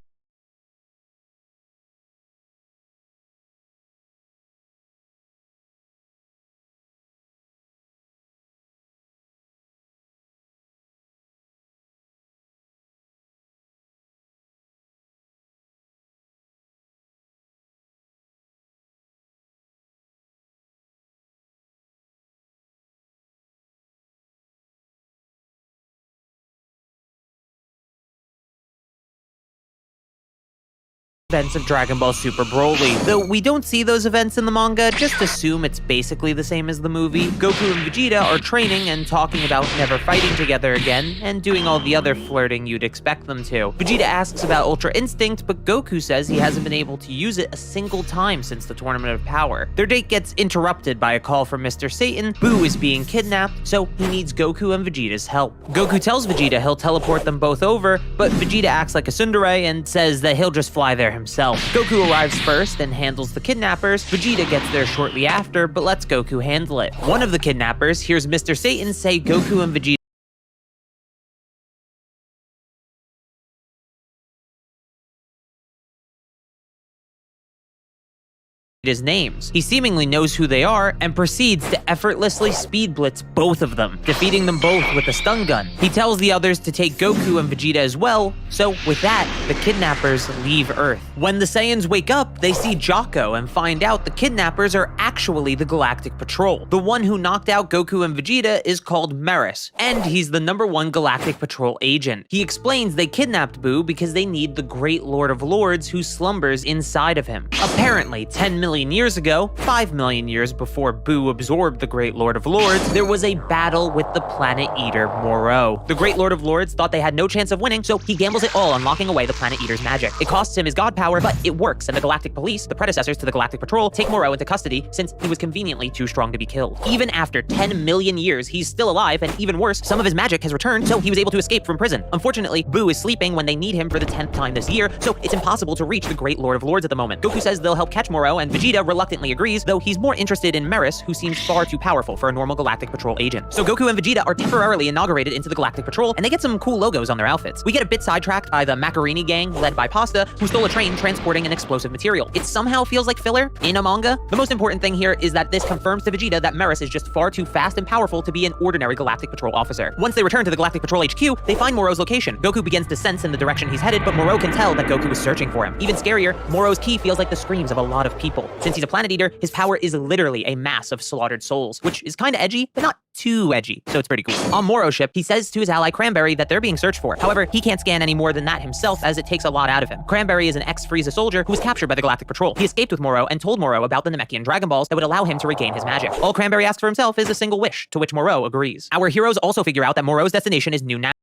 Events of Dragon Ball Super Broly. Though we don't see those events in the manga, just assume it's basically the same as the movie. Goku and Vegeta are training and talking about never fighting together again, and doing all the other flirting you'd expect them to. Vegeta asks about Ultra Instinct, but Goku says he hasn't been able to use it a single time since the Tournament of Power. Their date gets interrupted by a call from Mr. Satan. Buu is being kidnapped, so he needs Goku and Vegeta's help. Goku tells Vegeta he'll teleport them both over, but Vegeta acts like a tsundere and says that he'll just fly there himself. Goku arrives first and handles the kidnappers. Vegeta gets there shortly after, but lets Goku handle it. One of the kidnappers hears Mr. Satan say Goku and Vegeta his names. He seemingly knows who they are and proceeds to effortlessly speed blitz both of them, defeating them both with a stun gun. He tells the others to take Goku and Vegeta as well, so with that, the kidnappers leave Earth. When the Saiyans wake up, they see Jocko and find out the kidnappers are actually the Galactic Patrol. The one who knocked out Goku and Vegeta is called Meris, and he's the #1 Galactic Patrol agent. He explains they kidnapped Buu because they need the Great Lord of Lords who slumbers inside of him. Apparently, 10 million years ago, 5 million years before Buu absorbed the Great Lord of Lords, there was a battle with the Planet Eater Moro. The Great Lord of Lords thought they had no chance of winning, so he gambles it all on locking away the Planet Eater's magic. It costs him his god power, but it works, and the Galactic Police, the predecessors to the Galactic Patrol, take Moro into custody since he was conveniently too strong to be killed. Even after 10 million years, he's still alive, and even worse, some of his magic has returned, so he was able to escape from prison. Unfortunately, Buu is sleeping when they need him for the 10th time this year, so it's impossible to reach the Great Lord of Lords at the moment. Goku says they'll help catch Moro, and Vegeta reluctantly agrees, though he's more interested in Meris, who seems far too powerful for a normal Galactic Patrol agent. So Goku and Vegeta are temporarily inaugurated into the Galactic Patrol, and they get some cool logos on their outfits. We get a bit sidetracked by the Macarini gang, led by Pasta, who stole a train transporting an explosive material. It somehow feels like filler in a manga. The most important thing here is that this confirms to Vegeta that Meris is just far too fast and powerful to be an ordinary Galactic Patrol officer. Once they return to the Galactic Patrol HQ, they find Moro's location. Goku begins to sense in the direction he's headed, but Moro can tell that Goku is searching for him. Even scarier, Moro's ki feels like the screams of a lot of people. Since he's a planet eater, his power is literally a mass of slaughtered souls, which is kinda edgy, but not too edgy, so it's pretty cool. On Moro's ship, he says to his ally Cranberry that they're being searched for. However, he can't scan any more than that himself, as it takes a lot out of him. Cranberry is an ex-Frieza soldier who was captured by the Galactic Patrol. He escaped with Moro and told Moro about the Namekian Dragon Balls that would allow him to regain his magic. All Cranberry asks for himself is a single wish, to which Moro agrees. Our heroes also figure out that Moro's destination is New Nap.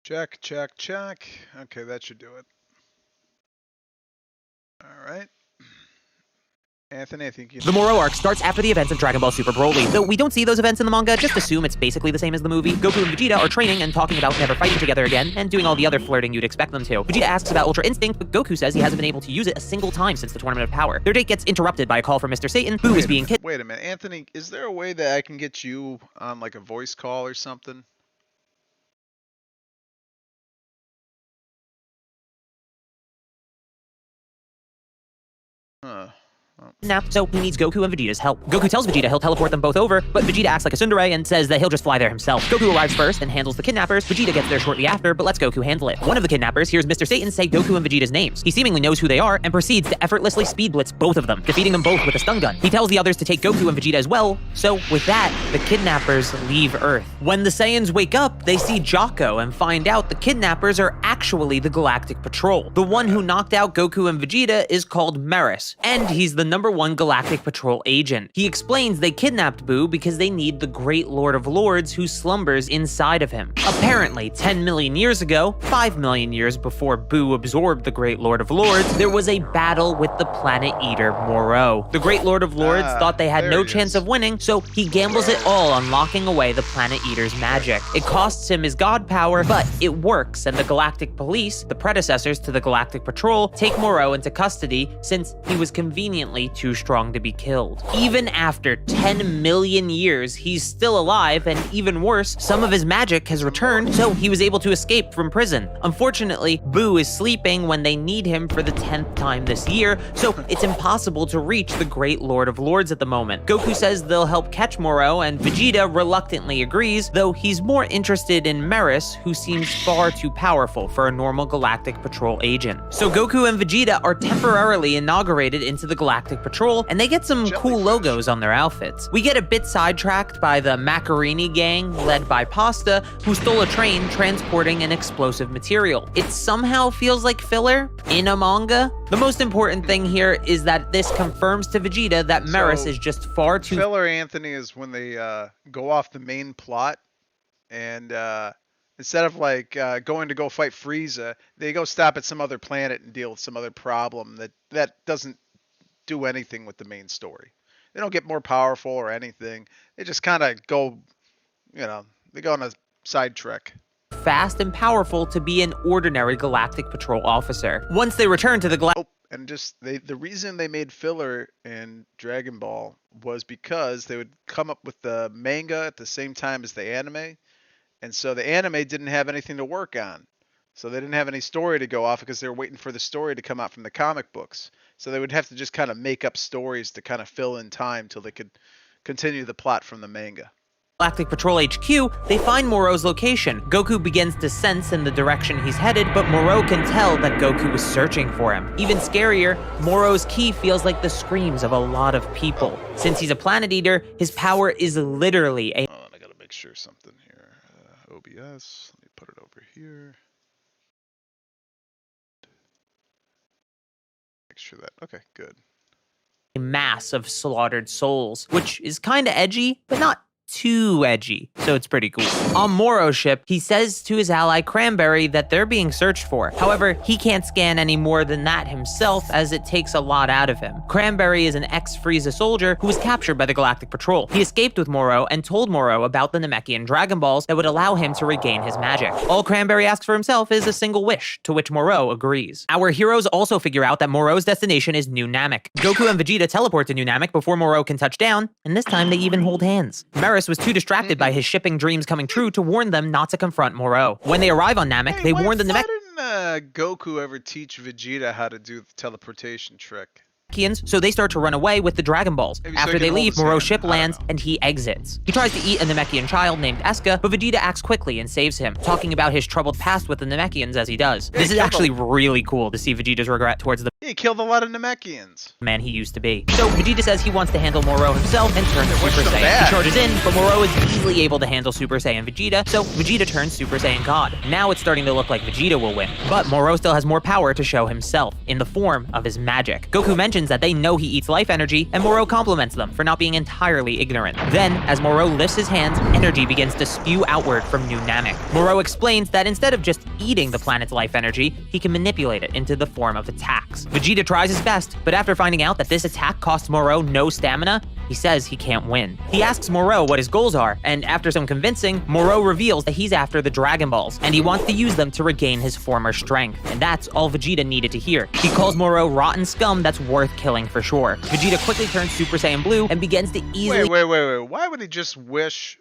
Check, check, check. Okay, that should do it. All right. Anthony, I think you... The Moro arc starts after the events of Dragon Ball Super Broly. Though we don't see those events in the manga, just assume it's basically the same as the movie. Goku and Vegeta are training and talking about never fighting together again, and doing all the other flirting you'd expect them to. Vegeta asks about Ultra Instinct, but Goku says he hasn't been able to use it a single time since the Tournament of Power. Their date gets interrupted by a call from Mr. Satan, who is being kidnapped. Wait a minute, Anthony, is there a way that I can get you on like a voice call or something? Huh. So he needs Goku and Vegeta's help. Goku tells Vegeta he'll teleport them both over, but Vegeta acts like a tsundere and says that he'll just fly there himself. Goku arrives first and handles the kidnappers. Vegeta gets there shortly after, but lets Goku handle it. One of the kidnappers hears Mr. Satan say Goku and Vegeta's names. He seemingly knows who they are and proceeds to effortlessly speed blitz both of them, defeating them both with a stun gun. He tells the others to take Goku and Vegeta as well, so with that, the kidnappers leave Earth. When the Saiyans wake up, they see Jocko and find out the kidnappers are actually the Galactic Patrol. The one who knocked out Goku and Vegeta is called Meris, and he's the #1 Galactic Patrol agent. He explains they kidnapped Buu because they need the Great Lord of Lords who slumbers inside of him. Apparently, 10 million years ago, 5 million years before Buu absorbed the Great Lord of Lords, there was a battle with the Planet Eater Moro. The Great Lord of Lords thought they had no chance of winning, so he gambles it all on locking away the Planet Eater's magic. It costs him his god power, but it works, and the Galactic Police, the predecessors to the Galactic Patrol, take Moro into custody since he was conveniently too strong to be killed. Even after 10 million years, he's still alive, and even worse, some of his magic has returned, so he was able to escape from prison. Unfortunately, Buu is sleeping when they need him for the 10th time this year, so it's impossible to reach the Great Lord of Lords at the moment. Goku says they'll help catch Moro, and Vegeta reluctantly agrees, though he's more interested in Meris, who seems far too powerful for a normal Galactic Patrol agent. So Goku and Vegeta are temporarily inaugurated into the Galactic Patrol, and they get some cool logos on their outfits. We get a bit sidetracked by the Macarini gang, led by Pasta, who stole a train transporting an explosive material. It somehow feels like filler in a manga. The most important thing here is that this confirms to Vegeta that Meris is just far too... Filler, Anthony, is when they go off the main plot, and instead of like going to go fight Frieza, they go stop at some other planet and deal with some other problem that doesn't do anything with the main story. They don't get more powerful or anything. They just kind of go, they go on a side trek. Fast and powerful to be an ordinary Galactic Patrol officer. Once they return to the and just the reason they made filler in Dragon Ball was because they would come up with the manga at the same time as the anime, and so the anime didn't have anything to work on. So they didn't have any story to go off because they were waiting for the story to come out from the comic books. So they would have to just kind of make up stories to kind of fill in time till they could continue the plot from the manga. Galactic Patrol HQ, they find Moro's location. Goku begins to sense in the direction he's headed, but Moro can tell that Goku is searching for him. Even scarier, Moro's ki feels like the screams of a lot of people. Since he's a planet eater, his power is literally a... Oh, and I gotta make sure something here. OBS, let me put it over here. Make sure that, okay, good. mass of slaughtered souls, which is kinda edgy, but not too edgy, so it's pretty cool. On Moro's ship, he says to his ally Cranberry that they're being searched for. However, he can't scan any more than that himself, as it takes a lot out of him. Cranberry is an ex-Frieza soldier who was captured by the Galactic Patrol. He escaped with Moro and told Moro about the Namekian Dragon Balls that would allow him to regain his magic. All Cranberry asks for himself is a single wish, to which Moro agrees. Our heroes also figure out that Moro's destination is New Namek. Goku and Vegeta teleport to New Namek before Moro can touch down, and this time they even hold hands. Maris was too distracted by his shipping dreams coming true to warn them not to confront Moro. When they arrive on Namek, they warn the Why didn't Goku ever teach Vegeta how to do the teleportation trick? Namekians, so they start to run away with the Dragon Balls. Maybe so After he they can hold leave, his Moro's hand. ship I don't lands know. and he exits. He tries to eat a Namekian child named Eska, but Vegeta acts quickly and saves him, talking about his troubled past with the Namekians as he does. Yeah, This is killed actually them. really cool to see Vegeta's regret towards the He killed a lot of Namekians. man he used to be. So Vegeta says he wants to handle Moro himself and turns What's Super so Saiyan. bad? He charges in, but Moro is easily able to handle Super Saiyan Vegeta, so Vegeta turns Super Saiyan God. Now it's starting to look like Vegeta will win, but Moro still has more power to show himself, in the form of his magic. Goku mentions that they know he eats life energy, and Moro compliments them for not being entirely ignorant. Then, as Moro lifts his hands, energy begins to spew outward from New Namek. Moro explains that instead of just eating the planet's life energy, he can manipulate it into the form of attacks. Vegeta tries his best, but after finding out that this attack costs Moro no stamina, he says he can't win. He asks Moro what his goals are, and after some convincing, Moro reveals that he's after the Dragon Balls, and he wants to use them to regain his former strength. And that's all Vegeta needed to hear. He calls Moro rotten scum that's worth killing for sure. Vegeta quickly turns Super Saiyan Blue and begins to easily Wait. Why would he just wish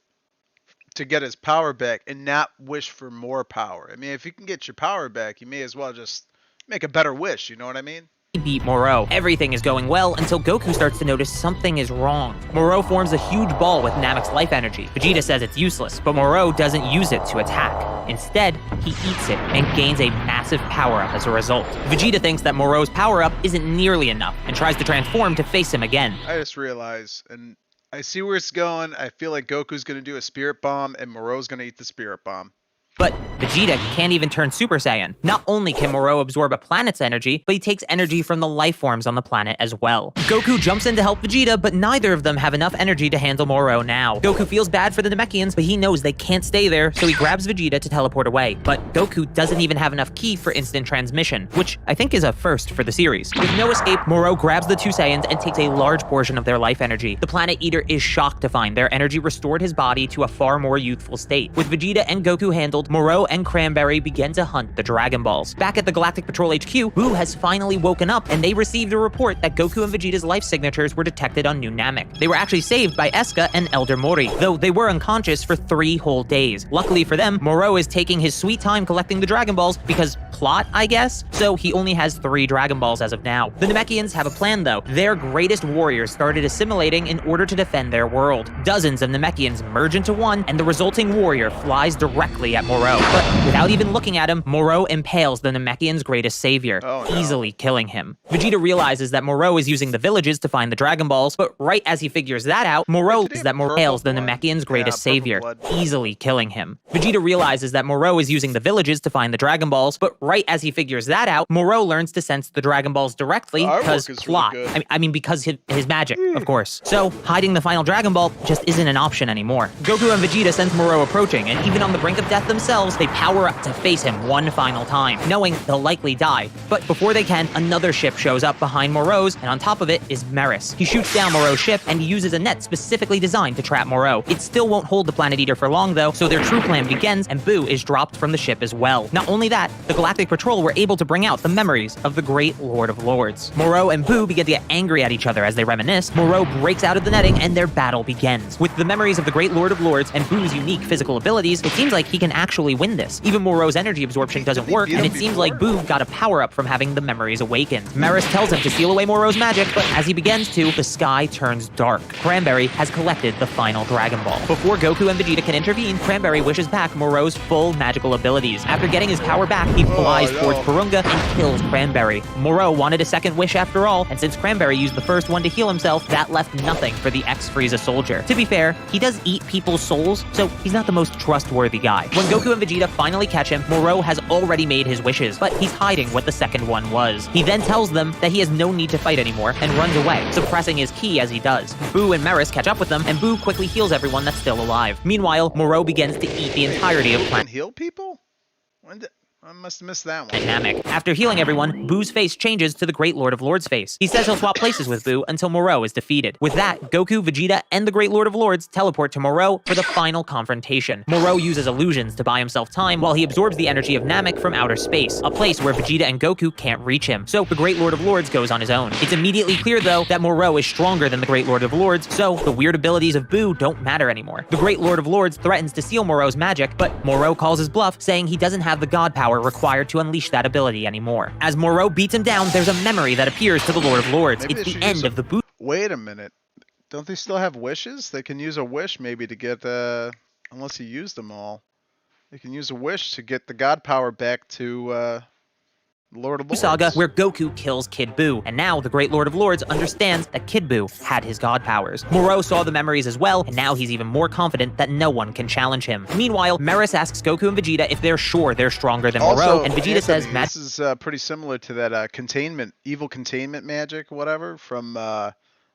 to get his power back and not wish for more power? I mean, if you can get your power back, you may as well just make a better wish, you know what I mean? beat Moro. Everything is going well until Goku starts to notice something is wrong. Moro forms a huge ball with Namek's life energy. Vegeta says it's useless, but Moro doesn't use it to attack. Instead, he eats it and gains a massive power-up as a result. Vegeta thinks that Moro's power-up isn't nearly enough and tries to transform to face him again. I just realized, and I see where it's going. I feel like Goku's going to do a spirit bomb and Moro's going to eat the spirit bomb. But Vegeta can't even turn Super Saiyan. Not only can Moro absorb a planet's energy, but he takes energy from the life forms on the planet as well. Goku jumps in to help Vegeta, but neither of them have enough energy to handle Moro now. Goku feels bad for the Namekians, but he knows they can't stay there, so he grabs Vegeta to teleport away. But Goku doesn't even have enough ki for instant transmission, which I think is a first for the series. With no escape, Moro grabs the two Saiyans and takes a large portion of their life energy. The Planet Eater is shocked to find their energy restored his body to a far more youthful state. With Vegeta and Goku handled, Moro and Cranberry begin to hunt the Dragon Balls. Back at the Galactic Patrol HQ, Boo has finally woken up, and they received a report that Goku and Vegeta's life signatures were detected on New Namek. They were actually saved by Eska and Elder Mori, though they were unconscious for 3 whole days. Luckily for them, Moro is taking his sweet time collecting the Dragon Balls because plot, I guess? So he only has 3 Dragon Balls as of now. The Namekians have a plan though. Their greatest warriors started assimilating in order to defend their world. Dozens of Namekians merge into one, and the resulting warrior flies directly at Moro. But without even looking at him, Moro impales the Namekian's greatest savior, easily killing him. Vegeta realizes that Moro is using the villages to find the Dragon Balls, but right as he figures that out, Moro Wait, did he is that have Moro purple impales the blood? Namekian's greatest Yeah, purple savior, blood. easily killing him. Vegeta realizes that Moro is using the villages to find the Dragon Balls, but right as he figures that out, Moro learns to sense the Dragon Balls directly The artwork because is really plot. good. I mean because his magic, of course. So hiding the final Dragon Ball just isn't an option anymore. Goku and Vegeta sense Moro approaching, and even on the brink of death themselves, they power up to face him one final time, knowing they'll likely die. But before they can, another ship shows up behind Moro's, and on top of it is Maris. He shoots down Moro's ship, and he uses a net specifically designed to trap Moro. It still won't hold the Planet Eater for long though, so their true plan begins, and Boo is dropped from the ship as well. Not only that, the Galactic Galactic Patrol were able to bring out the memories of the Great Lord of Lords. Moro and Boo begin to get angry at each other as they reminisce. Moro breaks out of the netting and their battle begins. With the memories of the Great Lord of Lords and Boo's unique physical abilities, it seems like he can actually win this. Even Moro's energy absorption doesn't work, and it seems like Boo got a power-up from having the memories awakened. Maris tells him to steal away Moro's magic, but as he begins to, the sky turns dark. Cranberry has collected the final Dragon Ball. Before Goku and Vegeta can intervene, Cranberry wishes back Moro's full magical abilities. After getting his power back, he flies towards Porunga and kills Cranberry. Moro wanted a second wish after all, and since Cranberry used the first one to heal himself, that left nothing for the ex-Frieza soldier. To be fair, he does eat people's souls, so he's not the most trustworthy guy. When Goku and Vegeta finally catch him, Moro has already made his wishes, but he's hiding what the second one was. He then tells them that he has no need to fight anymore and runs away, suppressing his ki as he does. Boo and Maris catch up with them, and Boo quickly heals everyone that's still alive. Meanwhile, Moro begins to eat the entirety of Can heal people? I must have missed that one. Namek. After healing everyone, Boo's face changes to the Great Lord of Lords face. He says he'll swap places with Boo until Moro is defeated. With that, Goku, Vegeta, and the Great Lord of Lords teleport to Moro for the final confrontation. Moro uses illusions to buy himself time while he absorbs the energy of Namek from outer space, a place where Vegeta and Goku can't reach him. So the Great Lord of Lords goes on his own. It's immediately clear though that Moro is stronger than the Great Lord of Lords, so the weird abilities of Boo don't matter anymore. The Great Lord of Lords threatens to steal Moro's magic, but Moro calls his bluff, saying he doesn't have the god power required to unleash that ability anymore. As Moro beats him down, there's a memory that appears to the Lord of Lords. Maybe It's the end of the Boo. Wait a minute. Don't they still have wishes? They can use a wish maybe to get, unless he used them all. They can use a wish to get the god power back to, Lord of Lords. Saga where Goku kills Kid Buu, and now the Great Lord of Lords understands that Kid Buu had his god powers. Moro saw the memories as well, and now he's even more confident that no one can challenge him. Meanwhile, Maris asks Goku and Vegeta if they're sure they're stronger than Moro, and Vegeta says this is pretty similar to that evil containment magic, whatever, from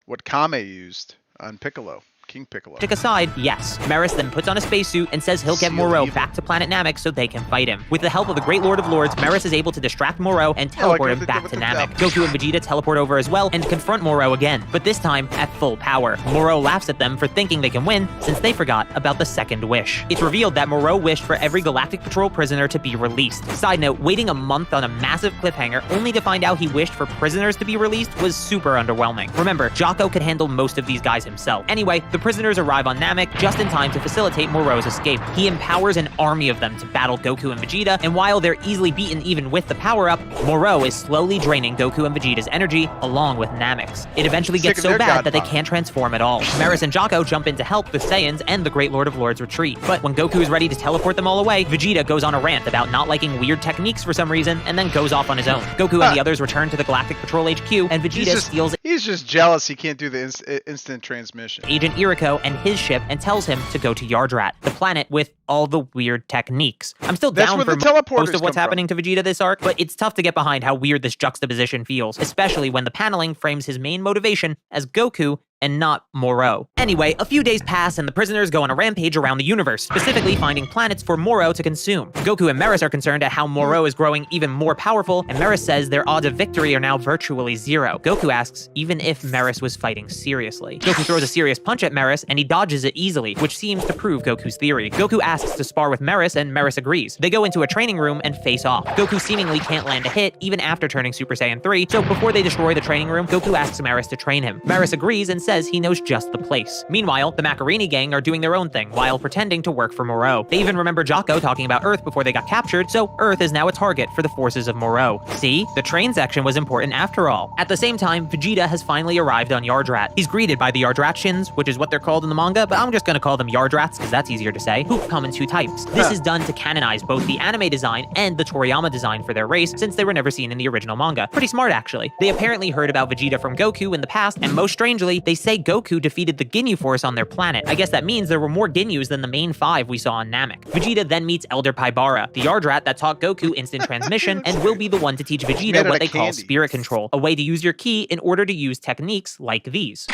what Kame used on Piccolo. King Piccolo. Magic aside, yes. Maris then puts on a spacesuit and says he'll get Moro back to planet Namek so they can fight him. With the help of the Great Lord of Lords, Maris is able to distract Moro and teleport him back to Namek. Goku and Vegeta teleport over as well and confront Moro again, but this time at full power. Moro laughs at them for thinking they can win since they forgot about the second wish. It's revealed that Moro wished for every Galactic Patrol prisoner to be released. Side note, waiting a month on a massive cliffhanger only to find out he wished for prisoners to be released was super underwhelming. Remember, Jocko could handle most of these guys himself. Anyway, the prisoners arrive on Namek just in time to facilitate Moro's escape. He empowers an army of them to battle Goku and Vegeta, and while they're easily beaten even with the power-up, Moro is slowly draining Goku and Vegeta's energy along with Namek's. It eventually gets so bad that they can't transform at all. Maris and Jocko jump in to help the Saiyans and the Great Lord of Lords retreat. But when Goku is ready to teleport them all away, Vegeta goes on a rant about not liking weird techniques for some reason and then goes off on his own. Goku and the others return to the Galactic Patrol HQ, and Vegeta steals He's just jealous he can't do the instant transmission. Agent Iriko and his ship and tells him to go to Yardrat, the planet with all the weird techniques. I'm still down for most of what's happening to Vegeta this arc, but it's tough to get behind how weird this juxtaposition feels, especially when the paneling frames his main motivation as Goku and not Moro. Anyway, a few days pass and the prisoners go on a rampage around the universe, specifically finding planets for Moro to consume. Goku and Maris are concerned at how Moro is growing even more powerful, and Maris says their odds of victory are now virtually zero. Goku asks even if Maris was fighting seriously. Goku throws a serious punch at Maris, and he dodges it easily, which seems to prove Goku's theory. Goku asks to spar with Maris, and Maris agrees. They go into a training room and face off. Goku seemingly can't land a hit, even after turning Super Saiyan 3, so before they destroy the training room, Goku asks Maris to train him. Maris agrees and says he knows just the place. Meanwhile, the Macarini gang are doing their own thing while pretending to work for Moro. They even remember Jocko talking about Earth before they got captured, so Earth is now a target for the forces of Moro. See? The train section was important after all. At the same time, Vegeta has finally arrived on Yardrat. He's greeted by the Yardratians, which is what they're called in the manga, but I'm just gonna call them Yardrats because that's easier to say, who come in two types. This is done to canonize both the anime design and the Toriyama design for their race, since they were never seen in the original manga. Pretty smart, actually. They apparently heard about Vegeta from Goku in the past, and most strangely, they say Goku defeated the Ginyu Force on their planet. I guess that means there were more Ginyus than the main 5 we saw on Namek. Vegeta then meets Elder Paibara, the Yardrat that taught Goku instant transmission and will be the one to teach Vegeta what they call spirit control, a way to use your ki in order to use techniques like these.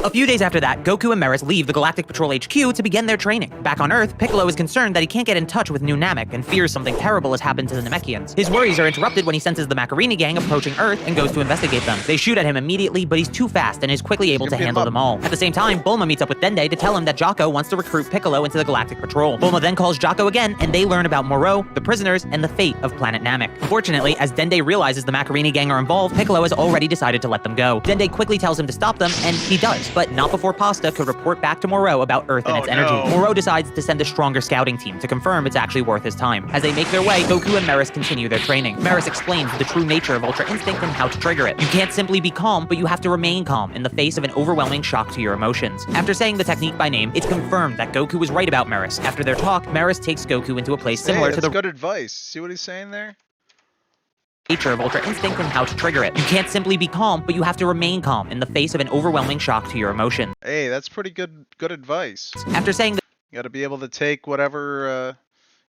A few days after that, Goku and Meris leave the Galactic Patrol HQ to begin their training. Back on Earth, Piccolo is concerned that he can't get in touch with New Namek and fears something terrible has happened to the Namekians. His worries are interrupted when he senses the Macarini gang approaching Earth and goes to investigate them. They shoot at him immediately, but he's too fast and is quickly able to handle them all. At the same time, Bulma meets up with Dende to tell him that Jocko wants to recruit Piccolo into the Galactic Patrol. Bulma then calls Jocko again, and they learn about Moro, the prisoners, and the fate of Planet Namek. Unfortunately, as Dende realizes the Macarini gang are involved, Piccolo has already decided to let them go. Dende quickly tells him to stop them, and he does, but not before Pasta could report back to Moro about Earth and its energy. Moro decides to send a stronger scouting team to confirm it's actually worth his time. As they make their way, Goku and Meris continue their training. Meris explains the true nature of Ultra Instinct and how to trigger it. You can't simply be calm, but you have to remain calm in the face of an overwhelming shock to your emotions. After saying the technique by name, it's confirmed that Goku was right about Meris. After their talk, Meris takes Goku into a place similar to the good advice. See what he's saying there? nature of Ultra Instinct and how to trigger it. You can't simply be calm, but you have to remain calm in the face of an overwhelming shock to your emotions. Hey, that's pretty good advice. After saying You gotta be able to take whatever,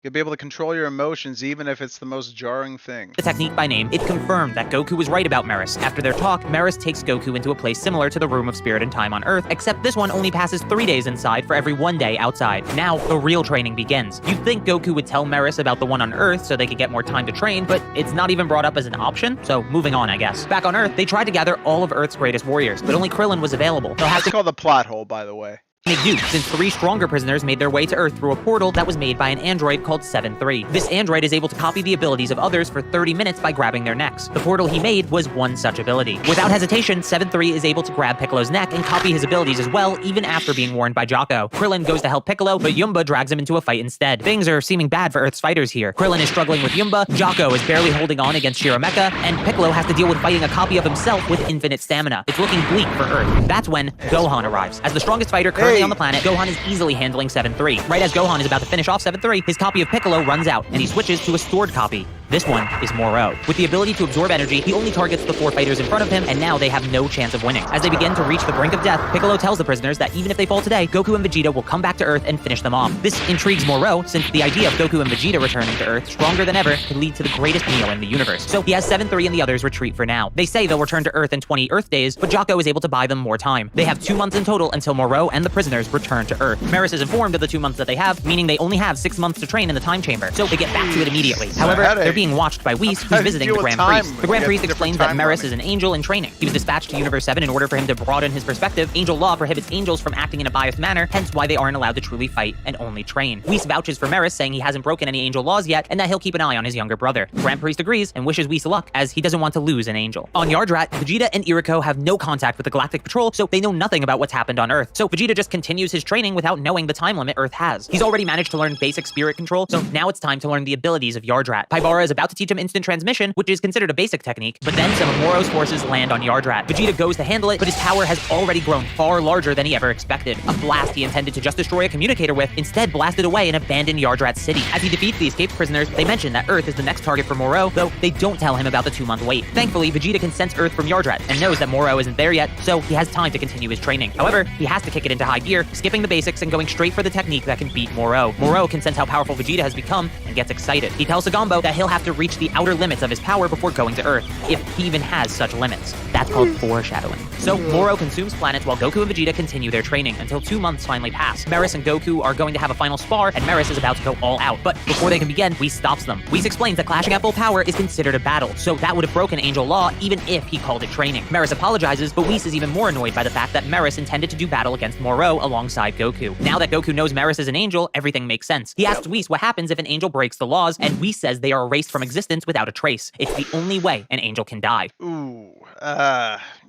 you'll be able to control your emotions even if it's the most jarring thing. the technique by name, it confirmed that Goku was right about Meris. After their talk, Meris takes Goku into a place similar to the Room of Spirit and Time on Earth, except this one only passes 3 days inside for every 1 day outside. Now, the real training begins. You'd think Goku would tell Meris about the one on Earth so they could get more time to train, but it's not even brought up as an option, so moving on, I guess. Back on Earth, they tried to gather all of Earth's greatest warriors, but only Krillin was available. They'll have That's to called the plot hole, by the way. make do, since 3 stronger prisoners made their way to Earth through a portal that was made by an android called 7-3. This android is able to copy the abilities of others for 30 minutes by grabbing their necks. The portal he made was one such ability. Without hesitation, 7-3 is able to grab Piccolo's neck and copy his abilities as well, even after being warned by Jocko. Krillin goes to help Piccolo, but Yumba drags him into a fight instead. Things are seeming bad for Earth's fighters here. Krillin is struggling with Yumba, Jocko is barely holding on against Shirameka, and Piccolo has to deal with fighting a copy of himself with infinite stamina. It's looking bleak for Earth. That's when Gohan arrives. As the strongest fighter currently on the planet, Gohan is easily handling 7-3. Right as Gohan is about to finish off 7-3, his copy of Piccolo runs out, and he switches to a stored copy. This one is Moro. With the ability to absorb energy, he only targets the 4 fighters in front of him, and now they have no chance of winning. As they begin to reach the brink of death, Piccolo tells the prisoners that even if they fall today, Goku and Vegeta will come back to Earth and finish them off. This intrigues Moro, since the idea of Goku and Vegeta returning to Earth, stronger than ever, could lead to the greatest meal in the universe. So he has 7-3 and the others retreat for now. They say they'll return to Earth in 20 Earth days, but Jocko is able to buy them more time. They have 2 months in total until Moro and the prisoners return to Earth. Meris is informed of the 2 months that they have, meaning they only have 6 months to train in the time chamber, so they get back to it immediately. However, they're being watched by Whis, who's visiting the Grand Priest. The Grand Priest explains that Meris is an angel in training. He was dispatched to Universe 7 in order for him to broaden his perspective. Angel law prohibits angels from acting in a biased manner, hence why they aren't allowed to truly fight and only train. Whis vouches for Meris, saying he hasn't broken any angel laws yet, and that he'll keep an eye on his younger brother. The Grand Priest agrees and wishes Whis luck, as he doesn't want to lose an angel. On Yardrat, Vegeta and Iriko have no contact with the Galactic Patrol, so they know nothing about what's happened on Earth. So Vegeta just continues his training without knowing the time limit Earth has. He's already managed to learn basic spirit control, so now it's time to learn the abilities of Yardrat. Paibara is about to teach him instant transmission, which is considered a basic technique, but then some of Moro's forces land on Yardrat. Vegeta goes to handle it, but his power has already grown far larger than he ever expected. A blast he intended to just destroy a communicator with instead blasted away and abandoned Yardrat City. As he defeats the escaped prisoners, they mention that Earth is the next target for Moro, though they don't tell him about the 2-month wait. Thankfully, Vegeta can sense Earth from Yardrat and knows that Moro isn't there yet, so he has time to continue his training. However, he has to kick it into high gear, skipping the basics and going straight for the technique that can beat Moro. Moro can sense how powerful Vegeta has become and gets excited. He tells Sagambo that he'll have to reach the outer limits of his power before going to Earth, if he even has such limits. That's called foreshadowing. So Moro consumes planets while Goku and Vegeta continue their training until 2 months finally pass. Meris and Goku are going to have a final spar, and Meris is about to go all out. But before they can begin, Whis stops them. Whis explains that clashing at full power is considered a battle, so that would have broken Angel Law even if he called it training. Meris apologizes, but Whis is even more annoyed by the fact that Meris intended to do battle against Moro alongside Goku. Now that Goku knows Meris is an angel, everything makes sense. He asks Whis what happens if an angel breaks the laws, and Whis says they are erased from existence without a trace. It's the only way an angel can die. Ooh,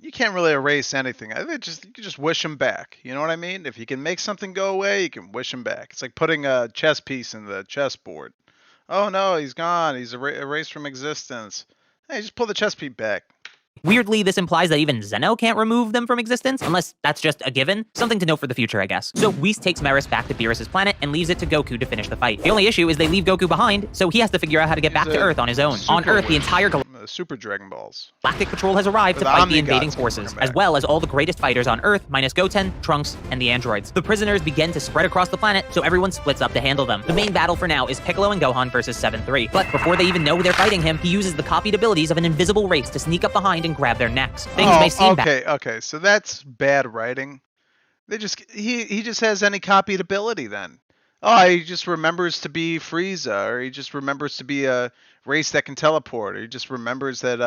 you can't really erase anything. I think you can just wish him back. You know what I mean? If you can make something go away, you can wish him back. It's like putting a chess piece in the chessboard. Oh no, he's gone. He's erased from existence. Hey, just pull the chess piece back. Weirdly, this implies that even Zeno can't remove them from existence, unless that's just a given. Something to note for the future, I guess. So Whis takes Meris back to Beerus' planet and leaves it to Goku to finish the fight. The only issue is they leave Goku behind, so he has to figure out how to get back to Earth on his own. On Earth, the entire Super Dragon Balls. Galactic Patrol has arrived to fight the invading forces, as well as all the greatest fighters on Earth, minus Goten, Trunks, and the androids. The prisoners begin to spread across the planet, so everyone splits up to handle them. The main battle for now is Piccolo and Gohan versus 7-3, but before they even know they're fighting him, he uses the copied abilities of an invisible race to sneak up behind and grab their necks. Things may seem bad. Okay, so that's bad writing. He just has any copied ability then. Oh, he just remembers to be Frieza, or he just remembers to be a race that can teleport, or he just remembers that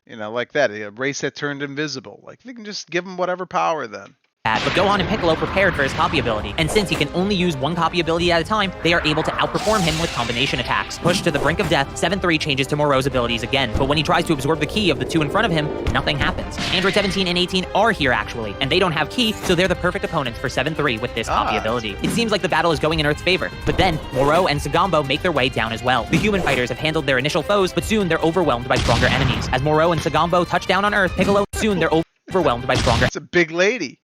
like that, a race that turned invisible. Like they can just give him whatever power then. But Gohan and Piccolo prepared for his copy ability, and since he can only use one copy ability at a time, they are able to outperform him with combination attacks. Pushed to the brink of death, 7-3 changes to Moro's abilities again, but when he tries to absorb the ki of the two in front of him, nothing happens. Android 17 and 18 are here actually, and they don't have ki, so they're the perfect opponents for 7-3 with this copy ability. It seems like the battle is going in Earth's favor, but then Moro and Sagambo make their way down as well. The human fighters have handled their initial foes, but soon they're overwhelmed by stronger enemies. As Moro and Sagambo touch down on Earth, soon they're overwhelmed by stronger It's a big lady.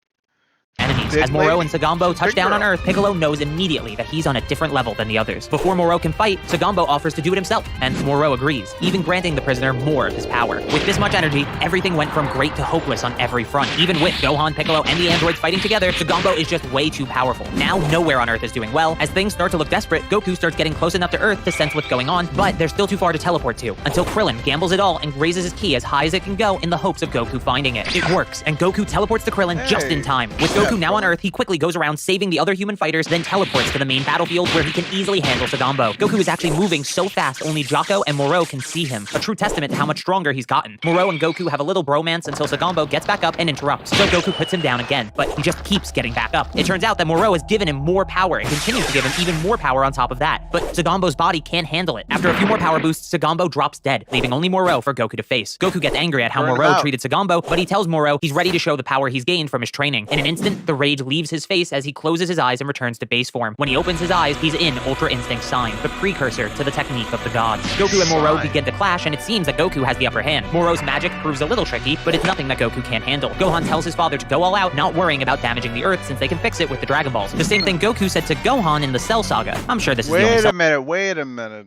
enemies. Big As Moro lady. and Sagambo touch Big down on girl. Earth, Piccolo knows immediately that he's on a different level than the others. Before Moro can fight, Sagambo offers to do it himself, and Moro agrees, even granting the prisoner more of his power. With this much energy, everything went from great to hopeless on every front. Even with Gohan, Piccolo, and the androids fighting together, Sagambo is just way too powerful. Now, nowhere on Earth is doing well. As things start to look desperate, Goku starts getting close enough to Earth to sense what's going on, but they're still too far to teleport to, until Krillin gambles it all and raises his ki as high as it can go in the hopes of Goku finding it. It works, and Goku teleports to Krillin just in time. With Goku now on Earth, he quickly goes around saving the other human fighters, then teleports to the main battlefield where he can easily handle Sagambo. Goku is actually moving so fast only Jocko and Moro can see him, a true testament to how much stronger he's gotten. Moro and Goku have a little bromance until Sagambo gets back up and interrupts, so Goku puts him down again, but he just keeps getting back up. It turns out that Moro has given him more power and continues to give him even more power on top of that, but Sagambo's body can't handle it. After a few more power boosts, Sagambo drops dead, leaving only Moro for Goku to face. Goku gets angry at how Burn him Moro out. treated Sagambo, but he tells Moro he's ready to show the power he's gained from his training. In an instant, the rage leaves his face as he closes his eyes and returns to base form. When he opens his eyes, he's in Ultra Instinct Sign, the precursor to the technique of the gods. Goku and Moro Sign. begin to clash, and it seems that Goku has the upper hand. Moro's magic proves a little tricky, but it's nothing that Goku can't handle. Gohan tells his father to go all out, not worrying about damaging the Earth since they can fix it with the Dragon Balls. The same thing Goku said to Gohan in the Cell Saga. I'm sure this is the only Wait a minute.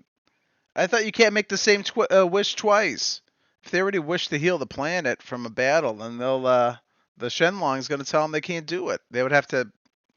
I thought you can't make the same wish twice. If they already wish to heal the planet from a battle, then the Shenlong's going to tell them they can't do it. They would have to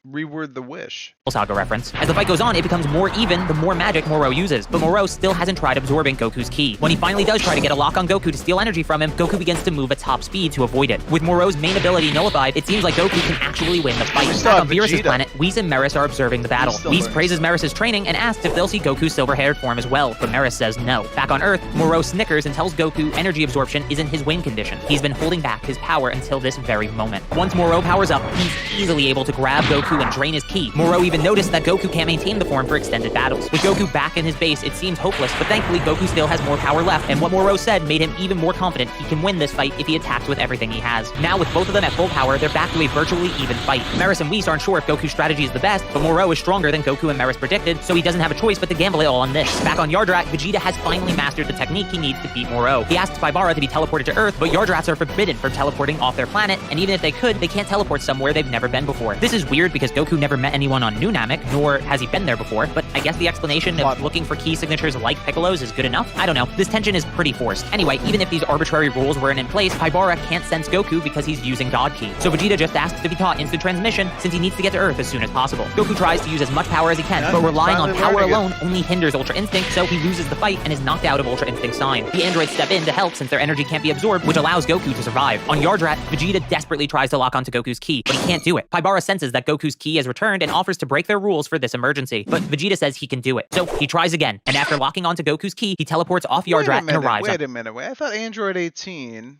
reword the wish. Saga reference. As the fight goes on, it becomes more even the more magic Moro uses, but Moro still hasn't tried absorbing Goku's ki. When he finally does try to get a lock on Goku to steal energy from him, Goku begins to move at top speed to avoid it. With Moro's main ability nullified, it seems like Goku can actually win the fight. We still Back on have Beerus' Vegeta. planet, Whis and Meris are observing the battle. still Whis learning praises stuff. Meris' training and asks if they'll see Goku's silver-haired form as well, but Meris says no. Back on Earth, Moro snickers and tells Goku energy absorption isn't his win condition. He's been holding back his power until this very moment. Once Moro powers up, he's easily able to grab Goku and drain his ki. Moro even noticed that Goku can't maintain the form for extended battles. With Goku back in his base, it seems hopeless, but thankfully Goku still has more power left, and what Moro said made him even more confident he can win this fight if he attacks with everything he has. Now with both of them at full power, they're back to a virtually even fight. Meris and Whis aren't sure if Goku's strategy is the best, but Moro is stronger than Goku and Meris predicted, so he doesn't have a choice but to gamble it all on this. Back on Yardrat, Vegeta has finally mastered the technique he needs to beat Moro. He asks Baibara to be teleported to Earth, but Yardrats are forbidden from teleporting off their planet, and even if they could, they can't teleport somewhere they've never been before. This is weird because Goku never met anyone on New Namek, nor has he been there before, but I guess the explanation of looking for key signatures like Piccolo's is good enough? I don't know. This tension is pretty forced. Anyway, even if these arbitrary rules weren't in place, Paibara can't sense Goku because he's using God Ki. So Vegeta just asks to be taught instant transmission since he needs to get to Earth as soon as possible. Goku tries to use as much power as he can, Yeah, but relying on finally power learning it. alone only hinders Ultra Instinct, so he loses the fight and is knocked out of Ultra Instinct Sign. The androids step in to help since their energy can't be absorbed, which allows Goku to survive. On Yardrat, Vegeta desperately tries to lock onto Goku's ki, but he can't do it. Paibara senses that Goku's ki has returned and offers to break their rules for this emergency, but Vegeta says he can do it. So he tries again, and after locking onto Goku's ki, he teleports off Yardrat and arrives on Wait a minute. I thought Android 18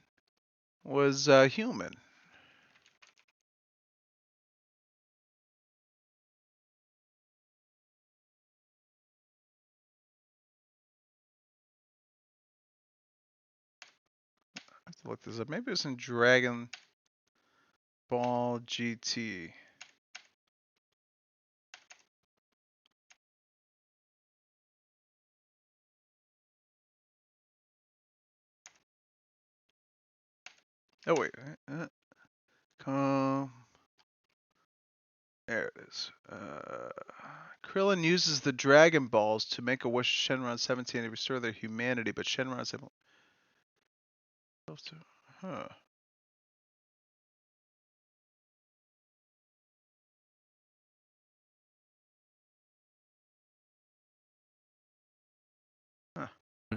was human. I have to look this up. Maybe it was in Dragon Ball GT. Oh wait. Come. There it is. Krillin uses the Dragon Balls to make a wish to Shenron 17 to restore their humanity, but Shenron is able to. Huh.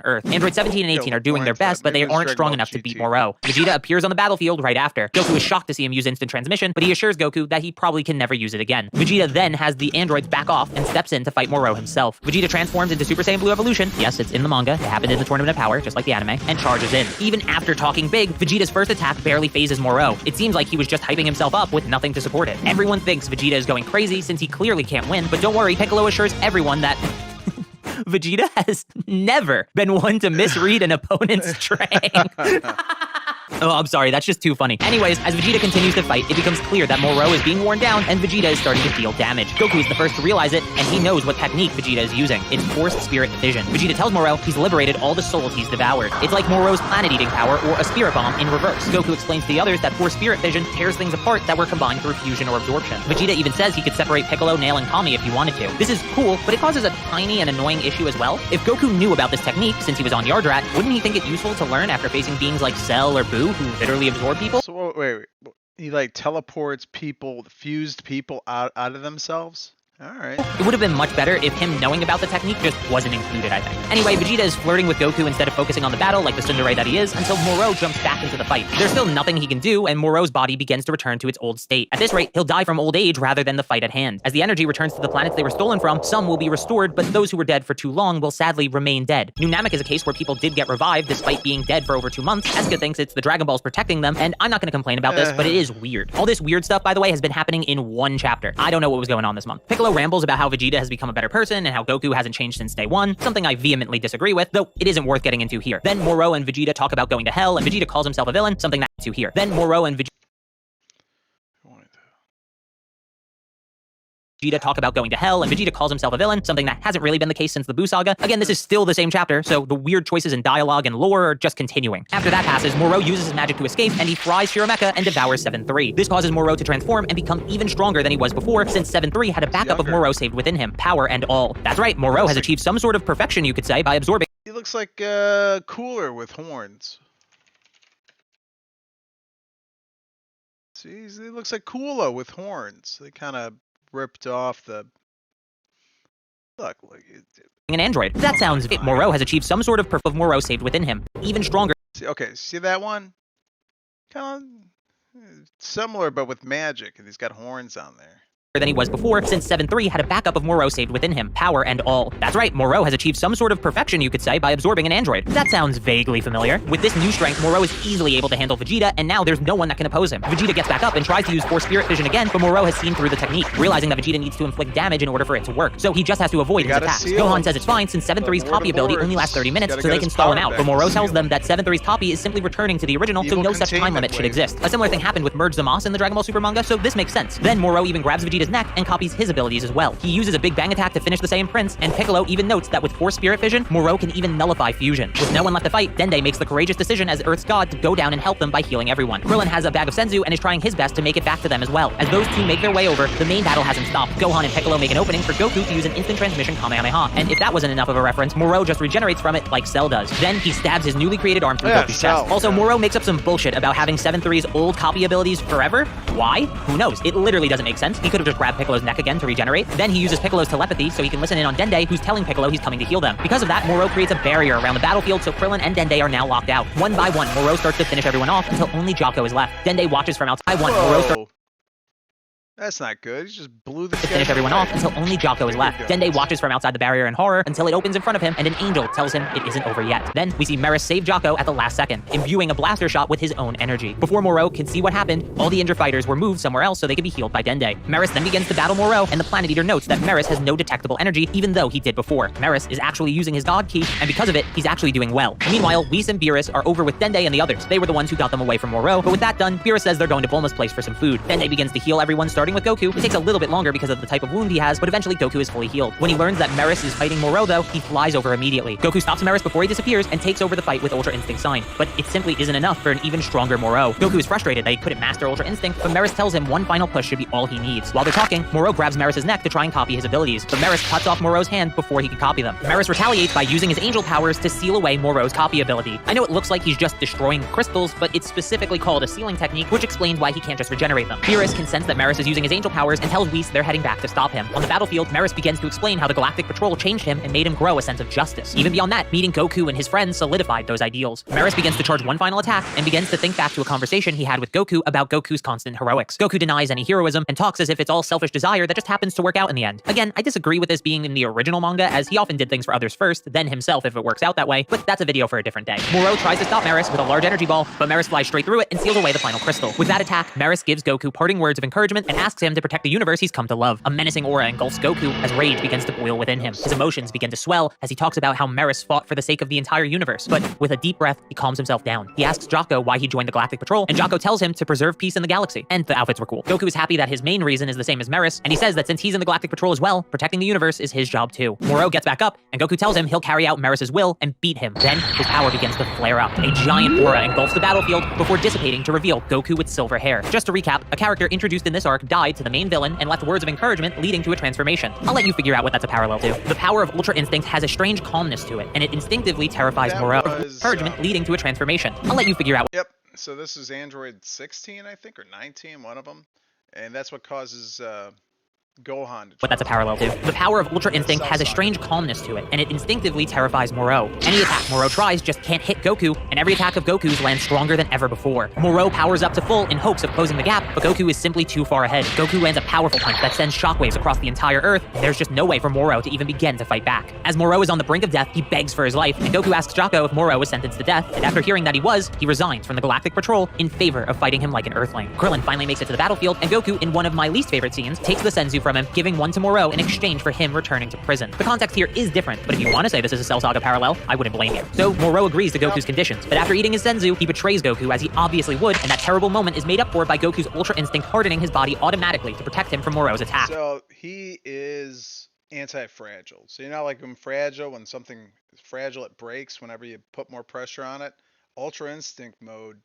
Earth. Android 17 and 18 are doing their points, best, but they maybe aren't it's strong Dragon enough Ball to beat GT. Moro. Vegeta appears on the battlefield right after. Goku is shocked to see him use instant transmission, but he assures Goku that he probably can never use it again. Vegeta then has the androids back off and steps in to fight Moro himself. Vegeta transforms into Super Saiyan Blue Evolution. Yes, it's in the manga. It happened in the Tournament of Power, just like the anime, and charges in. Even after talking big, Vegeta's first attack barely phases Moro. It seems like he was just hyping himself up with nothing to support it. Everyone thinks Vegeta is going crazy since he clearly can't win, but don't worry, Piccolo assures everyone that Vegeta has never been one to misread an opponent's Trang. Oh, I'm sorry, that's just too funny. Anyways, as Vegeta continues to fight, it becomes clear that Moro is being worn down and Vegeta is starting to deal damage. Goku is the first to realize it, and he knows what technique Vegeta is using. It's Forced Spirit Fission. Vegeta tells Moro he's liberated all the souls he's devoured. It's like Moro's planet-eating power or a Spirit Bomb in reverse. Goku explains to the others that Forced Spirit Fission tears things apart that were combined through fusion or absorption. Vegeta even says he could separate Piccolo, Nail, and Kami if he wanted to. This is cool, but it causes a tiny and annoying issue as well. If Goku knew about this technique since he was on Yardrat, wouldn't he think it useful to learn after facing beings like Cell or Boo, who literally absorb people? So wait. He like teleports people, fused people out of themselves? Alright. It would have been much better if him knowing about the technique just wasn't included, I think. Anyway, Vegeta is flirting with Goku instead of focusing on the battle like the tsundere that he is, until Moro jumps back into the fight. There's still nothing he can do, and Moro's body begins to return to its old state. At this rate, he'll die from old age rather than the fight at hand. As the energy returns to the planets they were stolen from, some will be restored, but those who were dead for too long will sadly remain dead. New Namek is a case where people did get revived despite being dead for over 2 months. Asuka thinks it's the Dragon Balls protecting them, and I'm not going to complain about this, but it is weird. All this weird stuff, by the way, has been happening in one chapter. I don't know what was going on this month. Piccolo rambles about how Vegeta has become a better person and how Goku hasn't changed since day one, something I vehemently disagree with, though it isn't worth getting into here. Then Moro and Vegeta talk about going to hell, and Vegeta calls himself a villain, something that to here. Then Moro and Vegeta talk about going to hell, and Vegeta calls himself a villain, something that hasn't really been the case since the Buu Saga. Again, this is still the same chapter, so the weird choices in dialogue and lore are just continuing. After that passes, Moro uses his magic to escape, and he fries Shirameka and devours 7-3. This causes Moro to transform and become even stronger than he was before, since 7-3 had a backup of Moro saved within him, power and all. That's right, Moro has achieved some sort of perfection, you could say, by absorbing. He looks like Cooler with horns. See, he looks like Cooler with horns. They kind of ripped off the... Look. An android. That sounds... Moro has achieved some sort of perf of Moro saved within him, even stronger. See that one? Kind of similar, but with magic, and he's got horns on there. Than he was before, since 7-3 had a backup of Moro saved within him, power and all. That's right, Moro has achieved some sort of perfection, you could say, by absorbing an android. That sounds vaguely familiar. With this new strength, Moro is easily able to handle Vegeta, and now there's no one that can oppose him. Vegeta gets back up and tries to use Force Spirit Fission again, but Moro has seen through the technique, realizing that Vegeta needs to inflict damage in order for it to work, so he just has to avoid his attacks. Gohan says it's fine, since 7-3's copy ability only lasts 30 minutes, so they can stall him out, but Moro tells them that 7-3's copy is simply returning to the original, so no such time limit should exist. A similar thing happened with Merge Zamasu in the Dragon Ball Super manga, so this makes sense. Then Moro even grabs Vegeta's neck and copies his abilities as well. He uses a Big Bang attack to finish the Saiyan Prince, and Piccolo even notes that with Force Spirit Fission, Moro can even nullify fusion. With no one left to fight, Dende makes the courageous decision as Earth's god to go down and help them by healing everyone. Krillin has a bag of Senzu and is trying his best to make it back to them as well. As those two make their way over, the main battle hasn't stopped. Gohan and Piccolo make an opening for Goku to use an instant transmission Kamehameha, and if that wasn't enough of a reference, Moro just regenerates from it like Cell does. Then he stabs his newly created arm through Goku's chest. Also, Moro makes up some bullshit about having 7-3's old copy abilities forever. Why? Who knows? It literally doesn't make sense. He could have just grabbed Piccolo's neck again to regenerate. Then he uses Piccolo's telepathy so he can listen in on Dende, who's telling Piccolo he's coming to heal them. Because of that, Moro creates a barrier around the battlefield, so Krillin and Dende are now locked out. One by one, Moro starts to finish everyone off until only Jocko is left. Dende watches from outside. Moro starts That's not good. He just blew the to finish everyone off until only Jocko is left. Dende watches from outside the barrier in horror until it opens in front of him, and an angel tells him it isn't over yet. Then we see Meris save Jocko at the last second, imbuing a blaster shot with his own energy. Before Moro can see what happened, all the injured fighters were moved somewhere else so they could be healed by Dende. Meris then begins to battle Moro, and the Planet Eater notes that Meris has no detectable energy, even though he did before. Meris is actually using his God Ki, and because of it, he's actually doing well. Meanwhile, Whis and Beerus are over with Dende and the others. They were the ones who got them away from Moro, but with that done, Beerus says they're going to Bulma's place for some food. Dende begins to heal everyone, starting with Goku. It takes a little bit longer because of the type of wound he has, but eventually Goku is fully healed. When he learns that Meris is fighting Moro though, he flies over immediately. Goku stops Meris before he disappears and takes over the fight with Ultra Instinct Sign, but it simply isn't enough for an even stronger Moro. Goku is frustrated that he couldn't master Ultra Instinct, but Meris tells him one final push should be all he needs. While they're talking, Moro grabs Meris' neck to try and copy his abilities, but Meris cuts off Moro's hand before he can copy them. Meris retaliates by using his angel powers to seal away Moro's copy ability. I know it looks like he's just destroying crystals, but it's specifically called a sealing technique, which explains why he can't just regenerate them. Beerus can sense that Meris is using using his angel powers and tells Whis they're heading back to stop him. On the battlefield, Maris begins to explain how the Galactic Patrol changed him and made him grow a sense of justice. Even beyond that, meeting Goku and his friends solidified those ideals. Maris begins to charge one final attack and begins to think back to a conversation he had with Goku about Goku's constant heroics. Goku denies any heroism and talks as if it's all selfish desire that just happens to work out in the end. Again, I disagree with this being in the original manga, as he often did things for others first, then himself if it works out that way, but that's a video for a different day. Moro tries to stop Maris with a large energy ball, but Maris flies straight through it and seals away the final crystal. With that attack, Maris gives Goku parting words of encouragement and asks him to protect the universe he's come to love. A menacing aura engulfs Goku as rage begins to boil within him. His emotions begin to swell as he talks about how Maris fought for the sake of the entire universe. But with a deep breath, he calms himself down. He asks Jocko why he joined the Galactic Patrol, and Jocko tells him to preserve peace in the galaxy. And the outfits were cool. Goku is happy that his main reason is the same as Maris, and he says that since he's in the Galactic Patrol as well, protecting the universe is his job too. Moro gets back up, and Goku tells him he'll carry out Maris's will and beat him. Then, his power begins to flare up. A giant aura engulfs the battlefield before dissipating to reveal Goku with silver hair. Just to recap, a character introduced in this arc died to the main villain and left words of encouragement leading to a transformation. I'll let you figure out what that's a parallel to. The power of Ultra Instinct has a strange calmness to it, and it instinctively terrifies That Moro. was, Encouragement leading to a transformation. I'll let you figure out. Yep. So this is Android 16, I think, or 19, one of them. And that's what causes Gohan to What that's a parallel to. The power of Ultra Instinct has a strange calmness to it, and it instinctively terrifies Moro. Any attack Moro tries just can't hit Goku, and every attack of Goku's lands stronger than ever before. Moro powers up to full in hopes of closing the gap, but Goku is simply too far ahead. Goku lands a powerful punch that sends shockwaves across the entire Earth, and there's just no way for Moro to even begin to fight back. As Moro is on the brink of death, he begs for his life, and Goku asks Jocko if Moro is sentenced to death, and after hearing that he was, he resigns from the Galactic Patrol in favor of fighting him like an Earthling. Krillin finally makes it to the battlefield, and Goku, in one of my least favorite scenes, takes the Senzu from him, giving one to Moro in exchange for him returning to prison. The context here is different, but if you want to say this is a Cell Saga parallel, I wouldn't blame you. So Moro agrees to Goku's conditions, but after eating his Senzu, he betrays Goku as he obviously would, and that terrible moment is made up for by Goku's Ultra Instinct hardening his body automatically to protect him from Moro's attack. So he is anti-fragile. So you know, like when something is fragile, it breaks whenever you put more pressure on it. Ultra Instinct mode,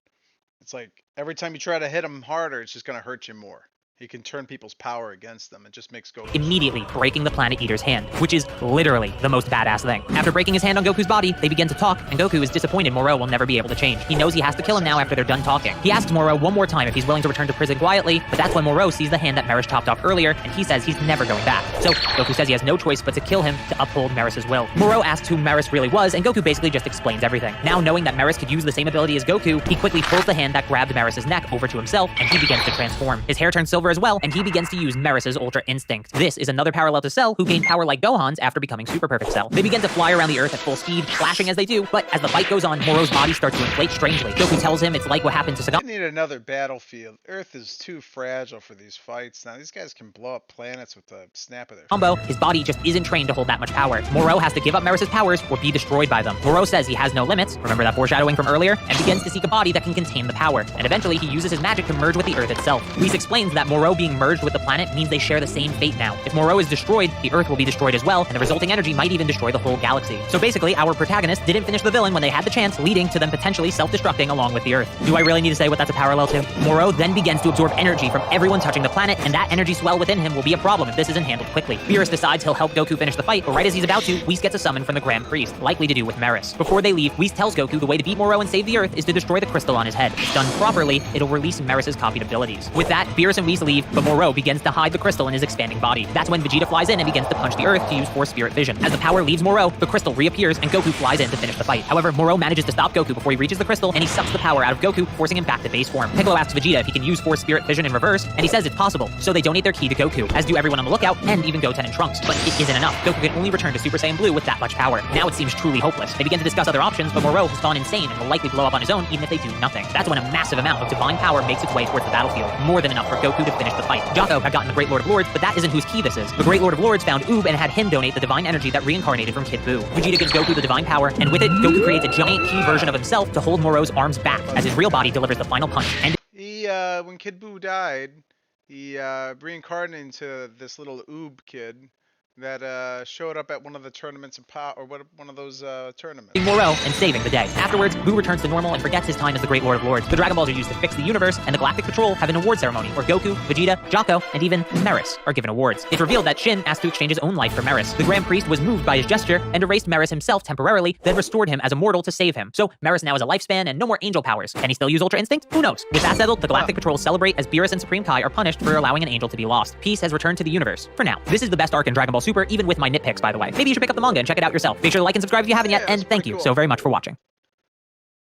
it's like every time you try to hit him harder, it's just gonna hurt you more. He can turn people's power against them. It just makes Goku immediately breaking the Planet Eater's hand, which is literally the most badass thing. After breaking his hand on Goku's body, they begin to talk, and Goku is disappointed Moro will never be able to change. He knows he has to kill him now after they're done talking. He asks Moro one more time if he's willing to return to prison quietly, but that's when Moro sees the hand that Maris chopped off earlier, and he says he's never going back. So Goku says he has no choice but to kill him to uphold Maris's will. Moro asks who Maris really was, and Goku basically just explains everything. Now knowing that Maris could use the same ability as Goku, he quickly pulls the hand that grabbed Maris's neck over to himself, and he begins to transform. His hair turns silver as well, and he begins to use Maris's Ultra Instinct. This is another parallel to Cell, who gained power like Gohan's after becoming Super Perfect Cell. They begin to fly around the Earth at full speed, flashing as they do, but as the fight goes on, Moro's body starts to inflate strangely. Goku tells him it's like what happened to Sagat. We need another battlefield. Earth is too fragile for these fights. Now these guys can blow up planets with the snap of their Combo, his body just isn't trained to hold that much power. Moro has to give up Maris's powers or be destroyed by them. Moro says he has no limits, remember that foreshadowing from earlier, and begins to seek a body that can contain the power. And eventually he uses his magic to merge with the Earth itself. Whis explains that Moro being merged with the planet means they share the same fate now. If Moro is destroyed, the Earth will be destroyed as well, and the resulting energy might even destroy the whole galaxy. So basically, our protagonist didn't finish the villain when they had the chance, leading to them potentially self-destructing along with the Earth. Do I really need to say what that's a parallel to? Moro then begins to absorb energy from everyone touching the planet, and that energy swell within him will be a problem if this isn't handled quickly. Beerus decides he'll help Goku finish the fight, but right as he's about to, Whis gets a summon from the Grand Priest, likely to do with Maris. Before they leave, Whis tells Goku the way to beat Moro and save the Earth is to destroy the crystal on his head. If done properly, it'll release Maris's copied abilities. With that, Beerus and Whis leave, but Moro begins to hide the crystal in his expanding body. That's when Vegeta flies in and begins to punch the Earth to use Force Spirit Vision. As the power leaves Moro, the crystal reappears and Goku flies in to finish the fight. However, Moro manages to stop Goku before he reaches the crystal, and he sucks the power out of Goku, forcing him back to base form. Piccolo asks Vegeta if he can use Force Spirit Vision in reverse, and he says it's possible, so they donate their ki to Goku, as do everyone on the lookout, and even Goten and Trunks. But it isn't enough. Goku can only return to Super Saiyan Blue with that much power. Now it seems truly hopeless. They begin to discuss other options, but Moro has gone insane and will likely blow up on his own even if they do nothing. That's when a massive amount of divine power makes its way towards the battlefield, more than enough for Goku to finish the fight. Jocko had gotten the Great Lord of Lords, but that isn't whose ki this is. The Great Lord of Lords found Oob and had him donate the divine energy that reincarnated from Kid Buu. Vegeta gives Goku the divine power, and with it, Goku creates a giant ki version of himself to hold Moro's arms back as his real body delivers the final punch. And He, when Kid Buu died, he reincarnated into this little Oob kid that showed up at one of the tournaments of power, or what, one of those tournaments. Moro and saving the day. Afterwards, Boo returns to normal and forgets his time as the Great Lord of Lords. The Dragon Balls are used to fix the universe, and the Galactic Patrol have an award ceremony where Goku, Vegeta, Jocko, and even Meris are given awards. It's revealed that Shin asked to exchange his own life for Meris. The Grand Priest was moved by his gesture and erased Meris himself temporarily, then restored him as a mortal to save him. So Meris now has a lifespan and no more angel powers. Can he still use Ultra Instinct? Who knows? With that settled, the Galactic Patrol celebrate as Beerus and Supreme Kai are punished for allowing an angel to be lost. Peace has returned to the universe. For now. This is the best arc in Dragon Ball Super, even with my nitpicks, by the way. Maybe you should pick up the manga and check it out yourself. Make sure to like and subscribe if you haven't yet, Yeah, and it's thank pretty you cool. so very much for watching.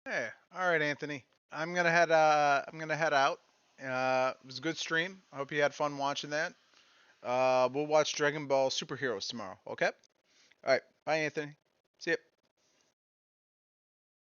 Hey, all right, Anthony. I'm gonna head out. It was a good stream. I hope you had fun watching that. We'll watch Dragon Ball Superheroes tomorrow. Okay. All right. Bye, Anthony. See ya.